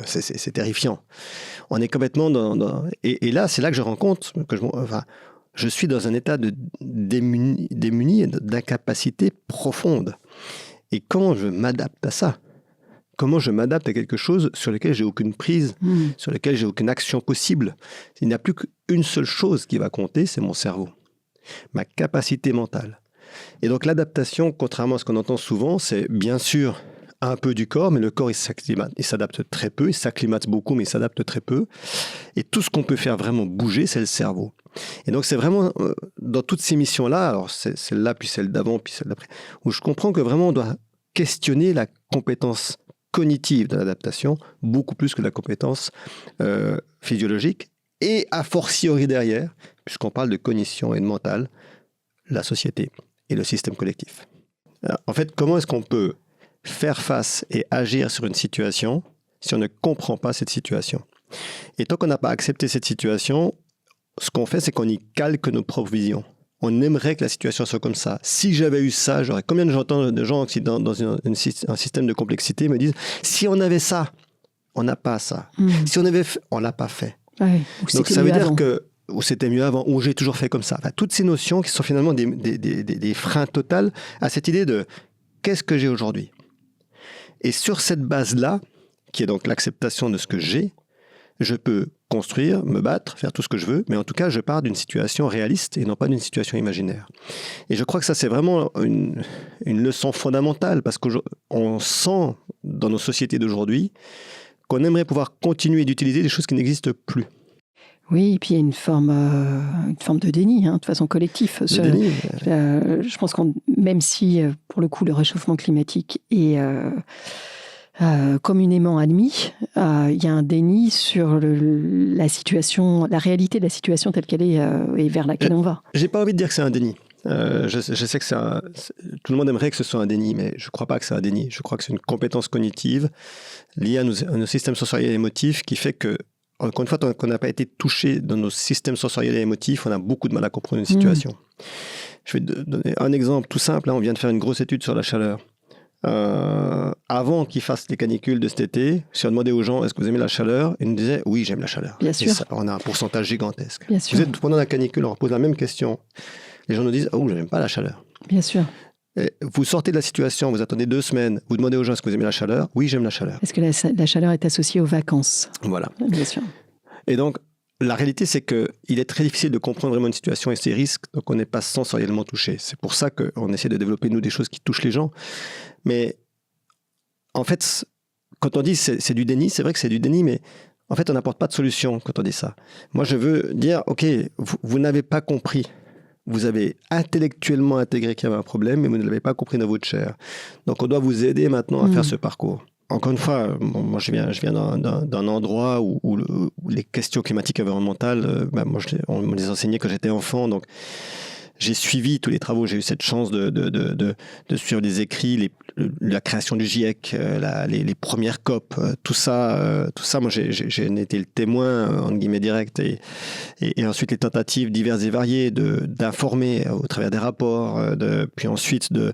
C'est terrifiant. On est complètement dans... Et là, c'est là que je rends compte que je suis dans un état de démuni et d'incapacité profonde. Et comment je m'adapte à ça ? Comment je m'adapte à quelque chose sur lequel j'ai aucune prise, sur lequel j'ai aucune action possible ? Il n'y a plus qu'une seule chose qui va compter, c'est mon cerveau, ma capacité mentale. Et donc l'adaptation, contrairement à ce qu'on entend souvent, c'est bien sûr un peu du corps, mais le corps, il s'adapte très peu, il s'acclimate beaucoup, mais il s'adapte très peu. Et tout ce qu'on peut faire vraiment bouger, c'est le cerveau. Et donc c'est vraiment dans toutes ces missions-là, alors c'est celle-là, puis celle d'avant, puis celle d'après, où je comprends que vraiment on doit questionner la compétence cognitive de l'adaptation, beaucoup plus que la compétence physiologique, et a fortiori derrière, puisqu'on parle de cognition et de mental, la société et le système collectif. Alors, en fait, comment est-ce qu'on peut faire face et agir sur une situation si on ne comprend pas cette situation ? Et tant qu'on n'a pas accepté cette situation, ce qu'on fait, c'est qu'on y calque nos propres visions. On aimerait que la situation soit comme ça. Si j'avais eu ça, j'aurais... Combien de gens qui, dans un système de complexité, me disent « Si on avait ça, on n'a pas ça. Si on avait fait, on ne l'a pas fait. » Donc ça veut dire que ou c'était mieux avant, ou j'ai toujours fait comme ça. Enfin, toutes ces notions qui sont finalement des freins totaux à cette idée de qu'est-ce que j'ai aujourd'hui. Et sur cette base-là, qui est donc l'acceptation de ce que j'ai, je peux construire, me battre, faire tout ce que je veux, mais en tout cas, je pars d'une situation réaliste et non pas d'une situation imaginaire. Et je crois que ça, c'est vraiment une leçon fondamentale, parce qu'on sent dans nos sociétés d'aujourd'hui qu'on aimerait pouvoir continuer d'utiliser des choses qui n'existent plus. Oui, et puis il y a une forme de déni, de façon collective. Déni. Je pense que même si, pour le coup, le réchauffement climatique est communément admis, il y a un déni sur la situation, la réalité de la situation telle qu'elle est et vers laquelle on va. J'ai pas envie de dire que c'est un déni. Je sais que tout le monde aimerait que ce soit un déni, mais je ne crois pas que c'est un déni. Je crois que c'est une compétence cognitive liée à nos systèmes sensoriels et émotifs qui fait que, encore une fois, tant qu'on n'a pas été touché dans nos systèmes sensoriels et émotifs, on a beaucoup de mal à comprendre une situation. Je vais te donner un exemple tout simple. On vient de faire une grosse étude sur la chaleur. Avant qu'ils fassent les canicules de cet été, si on demandait aux gens est-ce que vous aimez la chaleur, ils nous disaient oui, j'aime la chaleur. Bien sûr. Ça, on a un pourcentage gigantesque. Bien sûr. Vous êtes pendant la canicule, on repose la même question. Les gens nous disent oh, je n'aime pas la chaleur. Bien sûr. Et vous sortez de la situation, vous attendez 2 semaines, vous demandez aux gens est-ce que vous aimez la chaleur. Oui, j'aime la chaleur. Est-ce que la chaleur est associée aux vacances ? Voilà. Bien sûr. Et donc, la réalité, c'est qu'il est très difficile de comprendre vraiment une situation et ses risques, donc on n'est pas sensoriellement touché. C'est pour ça qu'on essaie de développer, nous, des choses qui touchent les gens. Mais en fait, quand on dit c'est du déni, c'est vrai que c'est du déni, mais en fait, on n'apporte pas de solution quand on dit ça. Moi, je veux dire, OK, vous n'avez pas compris. Vous avez intellectuellement intégré qu'il y avait un problème, mais vous ne l'avez pas compris dans votre chair. Donc, on doit vous aider maintenant à faire ce parcours. Encore une fois, moi je viens d'un endroit où les questions climatiques et environnementales, on me les enseignait quand j'étais enfant, donc j'ai suivi tous les travaux, j'ai eu cette chance de suivre les écrits, la création du GIEC, les premières COP, tout ça, moi j'ai été le témoin, entre guillemets, direct, et ensuite les tentatives diverses et variées d'informer au travers des rapports, puis ensuite de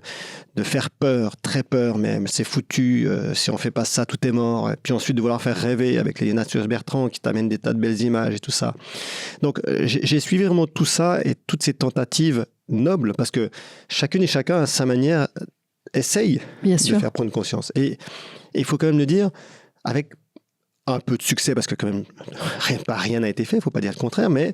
faire peur, très peur même, c'est foutu, si on fait pas ça, tout est mort, et puis ensuite de vouloir faire rêver avec les Natures Bertrand qui t'amènent des tas de belles images et tout ça. Donc j'ai suivi vraiment tout ça et toutes ces tentatives nobles, parce que chacune et chacun à sa manière essaye de faire prendre conscience. Et il faut quand même le dire, avec un peu de succès, parce que quand même rien n'a été fait, il ne faut pas dire le contraire, mais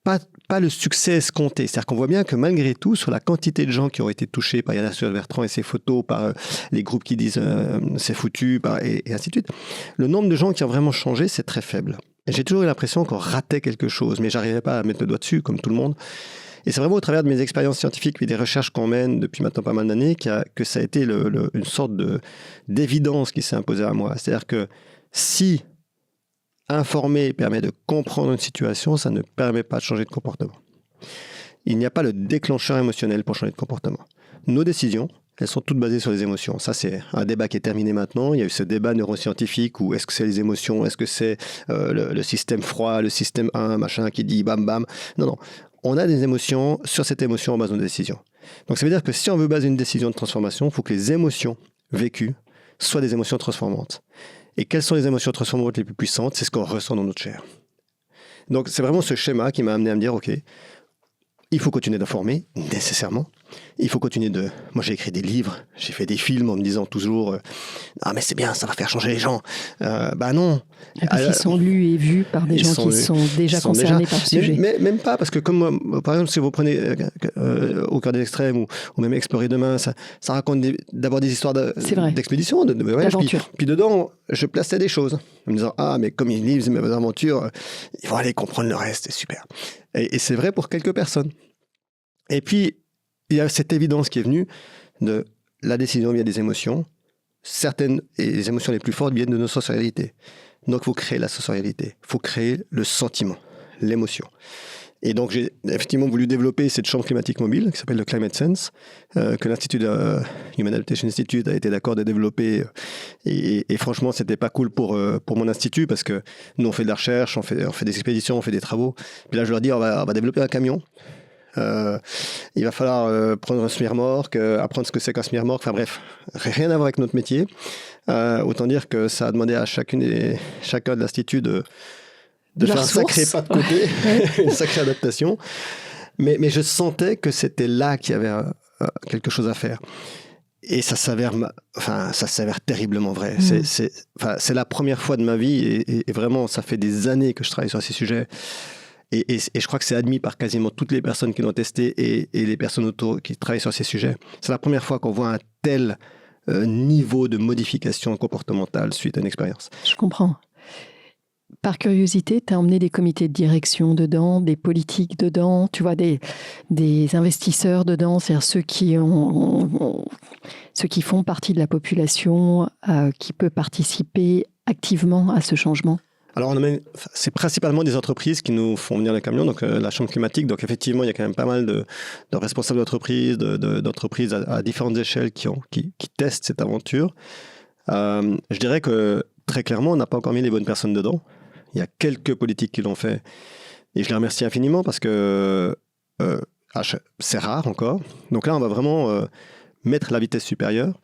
pas le succès escompté. C'est-à-dire qu'on voit bien que malgré tout, sur la quantité de gens qui ont été touchés par Yana Bertrand et ses photos, par les groupes qui disent c'est foutu, et ainsi de suite, le nombre de gens qui ont vraiment changé, c'est très faible. Et j'ai toujours eu l'impression qu'on ratait quelque chose, mais j'arrivais pas à mettre le doigt dessus, comme tout le monde. Et c'est vraiment au travers de mes expériences scientifiques et des recherches qu'on mène depuis maintenant pas mal d'années que ça a été une sorte d'évidence qui s'est imposée à moi. C'est-à-dire que si informer permet de comprendre une situation, ça ne permet pas de changer de comportement. Il n'y a pas le déclencheur émotionnel pour changer de comportement. Nos décisions, elles sont toutes basées sur les émotions. Ça, c'est un débat qui est terminé maintenant. Il y a eu ce débat neuroscientifique où est-ce que c'est les émotions, est-ce que c'est le système froid, le système 1, machin, qui dit bam, bam. Non. On a des émotions, sur cette émotion, on base nos décisions. Donc ça veut dire que si on veut baser une décision de transformation, il faut que les émotions vécues soient des émotions transformantes. Et quelles sont les émotions transformantes les plus puissantes ? C'est ce qu'on ressent dans notre chair. Donc c'est vraiment ce schéma qui m'a amené à me dire, OK, il faut continuer d'informer, nécessairement. Il faut continuer de... Moi, j'ai écrit des livres, j'ai fait des films en me disant toujours ah, mais c'est bien, ça va faire changer les gens. Non. Parce qu'ils sont lus et vus par des gens qui sont déjà concernés par le sujet. Mais même pas, parce que comme, par exemple, si vous prenez Au cœur des extrêmes ou même Explorer demain, ça raconte d'abord des histoires d'expédition, d'aventure. Puis dedans, je plaçais des choses en me disant ah, mais comme ils lisent mes aventures, ils vont aller comprendre le reste, c'est super. Et c'est vrai pour quelques personnes. Et puis, il y a cette évidence qui est venue de la décision via des émotions. Certaines, et les émotions les plus fortes viennent de nos sensorialités. Donc, il faut créer la sensorialité. Il faut créer le sentiment, l'émotion. Et donc, j'ai effectivement voulu développer cette chambre climatique mobile qui s'appelle le Climate Sense, que l'Institut Human Adaptation Institute a été d'accord de développer. Et franchement, c'était pas cool pour mon institut parce que nous, on fait de la recherche, on fait des expéditions, on fait des travaux. Puis là, je leur dis, on va développer un camion. Il va falloir prendre un smear-morgue, apprendre ce que c'est qu'un smear-morgue. Enfin bref, rien à voir avec notre métier. Autant dire que ça a demandé à chacun de l'Institut de faire un sacré pas de côté, une sacrée adaptation. Mais je sentais que c'était là qu'il y avait quelque chose à faire. Et ça s'avère terriblement vrai. C'est la première fois de ma vie et vraiment, ça fait des années que je travaille sur ces sujets. Et je crois que c'est admis par quasiment toutes les personnes qui l'ont testé et les personnes autour qui travaillent sur ces sujets. C'est la première fois qu'on voit un tel niveau de modification comportementale suite à une expérience. Je comprends. Par curiosité, tu as emmené des comités de direction dedans, des politiques dedans, tu vois, des investisseurs dedans, c'est-à-dire ceux qui font partie de la population, qui peut participer activement à ce changement. Alors, c'est principalement des entreprises qui nous font venir le camion, donc la chambre climatique. Donc, effectivement, il y a quand même pas mal de responsables d'entreprises, d'entreprises à différentes échelles qui testent cette aventure. Je dirais que, très clairement, on n'a pas encore mis les bonnes personnes dedans. Il y a quelques politiques qui l'ont fait. Et je les remercie infiniment parce que c'est rare encore. Donc là, on va vraiment mettre la vitesse supérieure.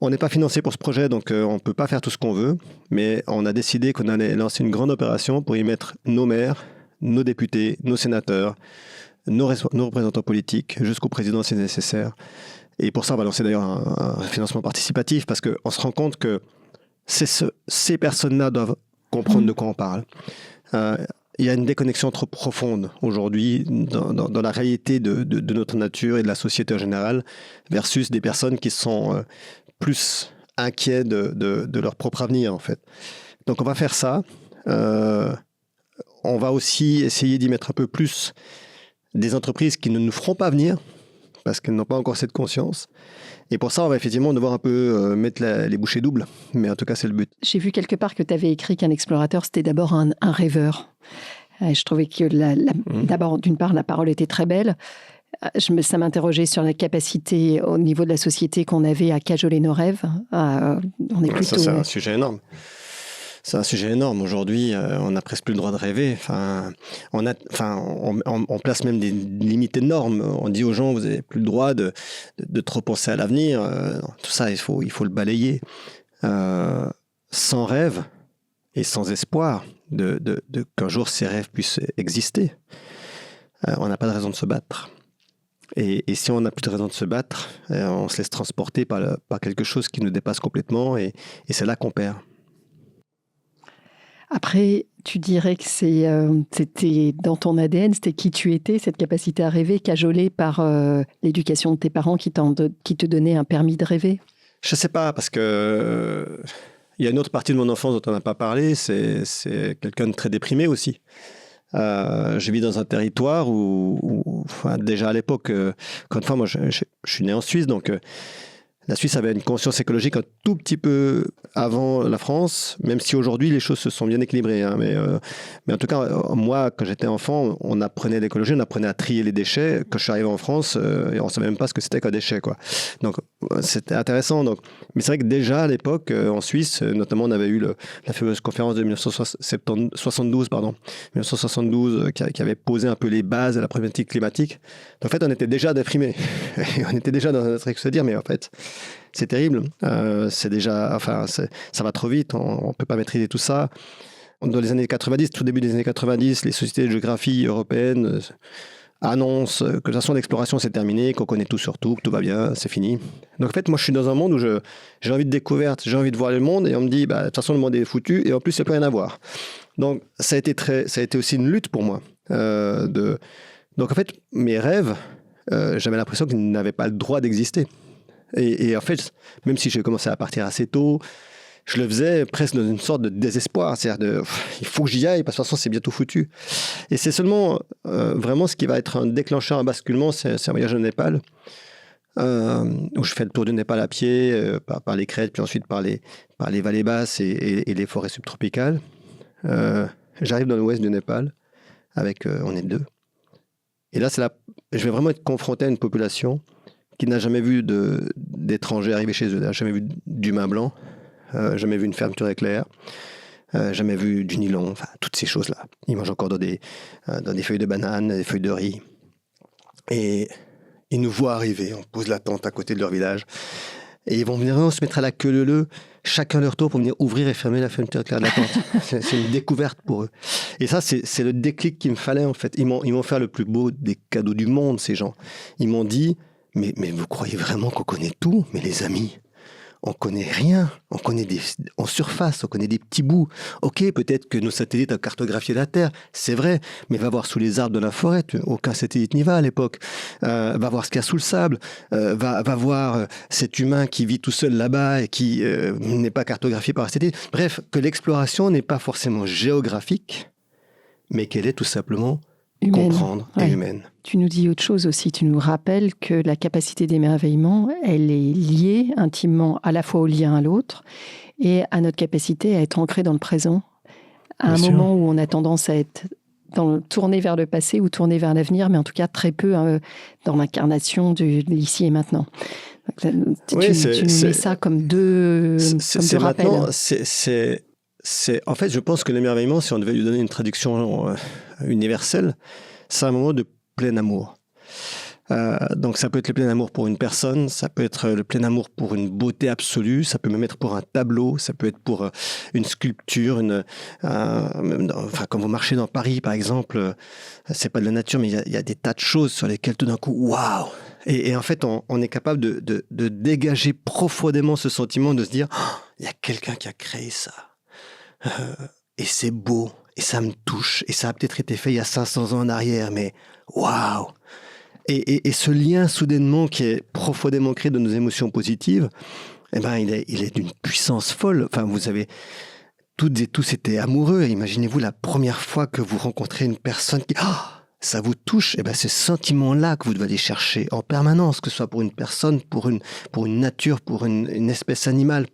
On n'est pas financé pour ce projet, donc on ne peut pas faire tout ce qu'on veut, mais on a décidé qu'on allait lancer une grande opération pour y mettre nos maires, nos députés, nos sénateurs, nos représentants politiques, jusqu'au président si nécessaire. Et pour ça, on va lancer d'ailleurs un financement participatif, parce qu'on se rend compte que ces personnes-là doivent comprendre de quoi on parle. Il y a une déconnexion trop profonde aujourd'hui dans la réalité de notre nature et de la société en général, versus des personnes qui sont... plus inquiets de leur propre avenir, en fait. Donc, on va faire ça. On va aussi essayer d'y mettre un peu plus des entreprises qui ne nous feront pas venir, parce qu'elles n'ont pas encore cette conscience. Et pour ça, on va effectivement devoir un peu mettre les bouchées doubles. Mais en tout cas, c'est le but. J'ai vu quelque part que tu avais écrit qu'un explorateur, c'était d'abord un rêveur. Je trouvais que d'abord, d'une part, la parole était très belle. Ça m'interrogeait sur la capacité au niveau de la société qu'on avait à cajoler nos rêves. On est plutôt... Ça, c'est un sujet énorme. C'est un sujet énorme. Aujourd'hui, on n'a presque plus le droit de rêver. On place même des limites énormes. On dit aux gens, vous n'avez plus le droit de trop penser à l'avenir. Tout ça, il faut le balayer. Sans rêve et sans espoir qu'un jour ces rêves puissent exister, on n'a pas de raison de se battre. Et si on n'a plus de raison de se battre, on se laisse transporter par quelque chose qui nous dépasse complètement et c'est là qu'on perd. Après, tu dirais que c'était dans ton ADN, c'était qui tu étais, cette capacité à rêver, cajolée par l'éducation de tes parents qui te donnaient un permis de rêver? Je ne sais pas, parce que il y a une autre partie de mon enfance dont on n'a pas parlé, c'est quelqu'un de très déprimé aussi. Je vis dans un territoire où déjà à l'époque, encore une fois, moi je suis né en Suisse, donc la Suisse avait une conscience écologique un tout petit peu avant la France, même si aujourd'hui les choses se sont bien équilibrées. Hein, mais en tout cas, moi, quand j'étais enfant, on apprenait l'écologie, on apprenait à trier les déchets. Quand je suis arrivé en France, et on ne savait même pas ce que c'était qu'un déchet, quoi. Donc c'était intéressant. Mais c'est vrai que déjà à l'époque, en Suisse, notamment, on avait eu la fameuse conférence de 1972, qui avait posé un peu les bases de la problématique climatique. En fait, on était déjà déprimés. On était déjà dans notre se dire, mais en fait, c'est terrible. C'est déjà, ça va trop vite. On ne peut pas maîtriser tout ça. Dans les années 90, tout début des années 90, les sociétés de géographie européennes annonce que de toute façon l'exploration c'est terminé, qu'on connaît tout sur tout, que tout va bien, c'est fini. Donc en fait, moi je suis dans un monde où j'ai envie de découverte, j'ai envie de voir le monde, et on me dit, de toute façon le monde est foutu, et en plus il n'y a plus rien à voir. Donc ça a été aussi une lutte pour moi. Donc en fait, mes rêves, j'avais l'impression qu'ils n'avaient pas le droit d'exister. Et en fait, même si j'ai commencé à partir assez tôt, je le faisais presque dans une sorte de désespoir. C'est-à-dire, il faut que j'y aille, parce que de toute façon, c'est bientôt foutu. Et c'est seulement vraiment ce qui va être un déclencheur, un basculement, c'est un voyage au Népal, où je fais le tour du Népal à pied, par les crêtes, puis ensuite par les vallées basses et les forêts subtropicales. J'arrive dans l'ouest du Népal, on est 2. Et là, je vais vraiment être confronté à une population qui n'a jamais vu d'étrangers arriver chez eux, n'a jamais vu d'humains blancs, jamais vu une fermeture éclair, jamais vu du nylon, enfin toutes ces choses-là. Ils mangent encore dans des feuilles de banane, des feuilles de riz. Et ils nous voient arriver, on pose la tente à côté de leur village. Et ils vont venir se mettre à la queue leu-leu, chacun leur tour, pour venir ouvrir et fermer la fermeture éclair de la tente. C'est une découverte pour eux. Et ça, c'est le déclic qu'il me fallait, en fait. Ils m'ont fait le plus beau des cadeaux du monde, ces gens. Ils m'ont dit, mais vous croyez vraiment qu'on connaît tout? Mais les amis, on connaît rien. On connaît en surface, on connaît des petits bouts. Ok, peut-être que nos satellites ont cartographié la Terre, c'est vrai, mais va voir sous les arbres de la forêt, aucun satellite n'y va à l'époque. Va voir ce qu'il y a sous le sable, va voir cet humain qui vit tout seul là-bas et qui n'est pas cartographié par un satellite. Bref, que l'exploration n'est pas forcément géographique, mais qu'elle est tout simplement comprendre et humaine. Tu nous dis autre chose aussi, tu nous rappelles que la capacité d'émerveillement, elle est liée intimement à la fois au lien à l'autre et à notre capacité à être ancré dans le présent, à un moment où on a tendance à être tourné vers le passé ou tourné vers l'avenir, mais en tout cas très peu dans l'incarnation de l'ici et maintenant. Donc, tu nous mets ça comme deux rappels. En fait, je pense que l'émerveillement, si on devait lui donner une traduction universelle, c'est un moment de plein amour. Donc ça peut être le plein amour pour une personne, ça peut être le plein amour pour une beauté absolue, ça peut même être pour un tableau, ça peut être pour une sculpture, quand vous marchez dans Paris par exemple, c'est pas de la nature, mais il y a des tas de choses sur lesquelles tout d'un coup, waouh! Et en fait, on est capable de dégager profondément ce sentiment de se dire, il y a quelqu'un qui a créé ça. Et c'est beau, et ça me touche, et ça a peut-être été fait il y a 500 ans en arrière, mais waouh! Et ce lien soudainement qui est profondément ancré de nos émotions positives, il est d'une puissance folle. Enfin, vous avez toutes et tous été amoureux. Imaginez-vous la première fois que vous rencontrez une personne qui... ça vous touche. Ce sentiment-là que vous devez aller chercher en permanence, que ce soit pour une personne, pour une nature, pour une espèce animale.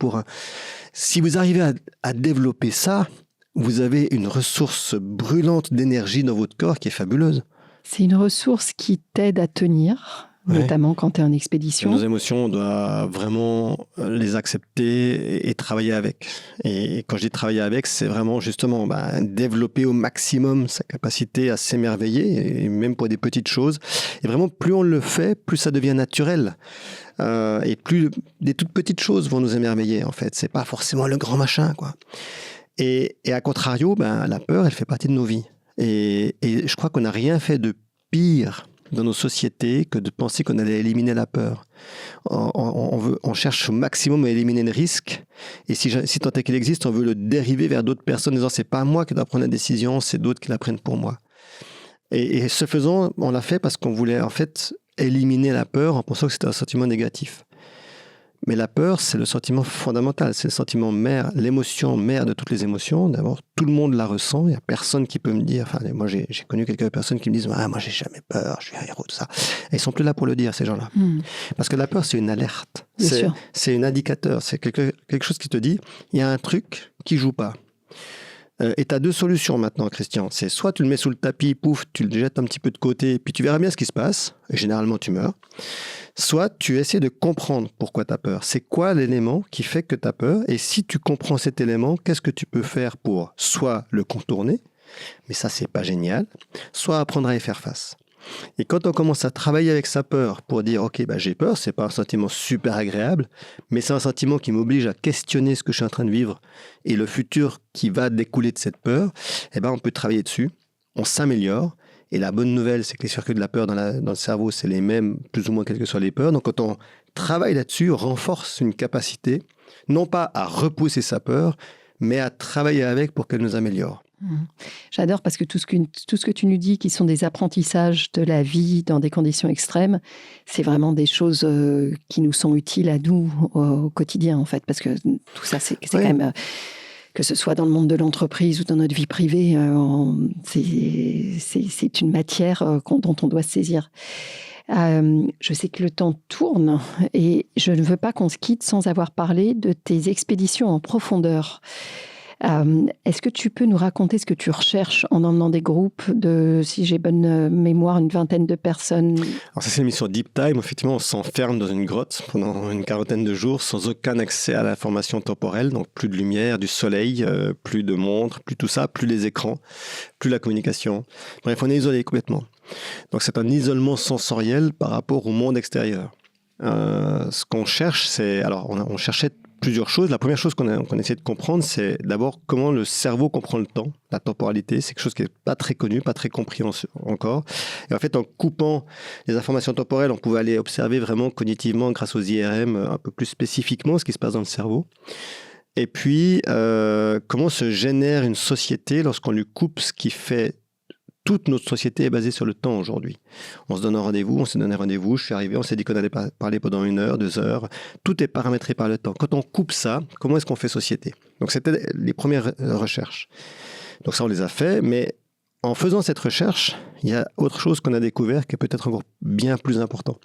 Si vous arrivez à développer ça, vous avez une ressource brûlante d'énergie dans votre corps qui est fabuleuse. C'est une ressource qui t'aide à tenir, notamment quand tu es en expédition. Nos émotions, on doit vraiment les accepter et travailler avec. Et quand je dis travailler avec, c'est vraiment justement développer au maximum sa capacité à s'émerveiller, et même pour des petites choses. Et vraiment, plus on le fait, plus ça devient naturel. Et plus des toutes petites choses vont nous émerveiller, en fait. C'est pas forcément le grand machin, quoi. Et à contrario, la peur, elle fait partie de nos vies. Et je crois qu'on n'a rien fait de pire dans nos sociétés que de penser qu'on allait éliminer la peur. On cherche au maximum à éliminer le risque. Et si tant est qu'il existe, on veut le dériver vers d'autres personnes en disant c'est pas moi qui dois prendre la décision, c'est d'autres qui la prennent pour moi. Et ce faisant, on l'a fait parce qu'on voulait en fait éliminer la peur en pensant que c'était un sentiment négatif. Mais la peur, c'est le sentiment fondamental, c'est le sentiment mère, l'émotion mère de toutes les émotions. D'abord, tout le monde la ressent, il n'y a personne qui peut me dire, moi j'ai connu quelques personnes qui me disent « moi j'ai jamais peur, je suis un héros, tout ça ». Et ils sont plus là pour le dire, ces gens-là. Parce que la peur, c'est une alerte, c'est un indicateur, c'est quelque chose qui te dit « il y a un truc qui joue pas ». Et tu as deux solutions maintenant, Christian. C'est soit tu le mets sous le tapis, pouf, tu le jettes un petit peu de côté, puis tu verras bien ce qui se passe, et généralement tu meurs. Soit tu essaies de comprendre pourquoi tu as peur. C'est quoi l'élément qui fait que tu as peur? Et si tu comprends cet élément, qu'est-ce que tu peux faire pour soit le contourner, mais ça c'est pas génial, soit apprendre à y faire face. Et quand on commence à travailler avec sa peur pour dire « Ok, j'ai peur, c'est pas un sentiment super agréable, mais c'est un sentiment qui m'oblige à questionner ce que je suis en train de vivre et le futur qui va découler de cette peur », on peut travailler dessus, on s'améliore Et la bonne nouvelle, c'est que les circuits de la peur dans le cerveau, c'est les mêmes, plus ou moins, quelles que soient les peurs. Donc, quand on travaille là-dessus, on renforce une capacité, non pas à repousser sa peur, mais à travailler avec pour qu'elle nous améliore. J'adore parce que tout ce que tu nous dis, qui sont des apprentissages de la vie dans des conditions extrêmes, c'est vraiment des choses qui nous sont utiles à nous au quotidien, en fait. Parce que tout ça, c'est quand même... que ce soit dans le monde de l'entreprise ou dans notre vie privée, c'est une matière dont on doit se saisir. Je sais que le temps tourne et je ne veux pas qu'on se quitte sans avoir parlé de tes expéditions en profondeur. Est-ce que tu peux nous raconter ce que tu recherches en emmenant des groupes de, si j'ai bonne mémoire, une vingtaine de personnes? Alors ça, c'est une mission Deep Time. Effectivement, on s'enferme dans une grotte pendant une quarantaine de jours sans aucun accès à l'information temporelle. Donc plus de lumière, du soleil, plus de montres, plus tout ça, plus les écrans, plus la communication. Bref, on est isolé complètement. Donc c'est un isolement sensoriel par rapport au monde extérieur. Ce qu'on cherche, c'est... Alors on cherchait plusieurs choses. La première chose qu'on essaie de comprendre, c'est d'abord comment le cerveau comprend le temps, la temporalité. C'est quelque chose qui n'est pas très connu, pas très compris encore. Et en fait, en coupant les informations temporelles, on pouvait aller observer vraiment cognitivement, grâce aux IRM, un peu plus spécifiquement ce qui se passe dans le cerveau. Et puis, comment se génère une société lorsqu'on lui coupe ce qui fait... Toute notre société est basée sur le temps aujourd'hui. On se donne un rendez-vous, on s'est donné rendez-vous, je suis arrivé, on s'est dit qu'on allait parler pendant 1 heure, 2 heures. Tout est paramétré par le temps. Quand on coupe ça, comment est-ce qu'on fait société? Donc c'était les premières recherches. Donc ça, on les a fait, mais en faisant cette recherche, il y a autre chose qu'on a découvert qui est peut-être encore bien plus important.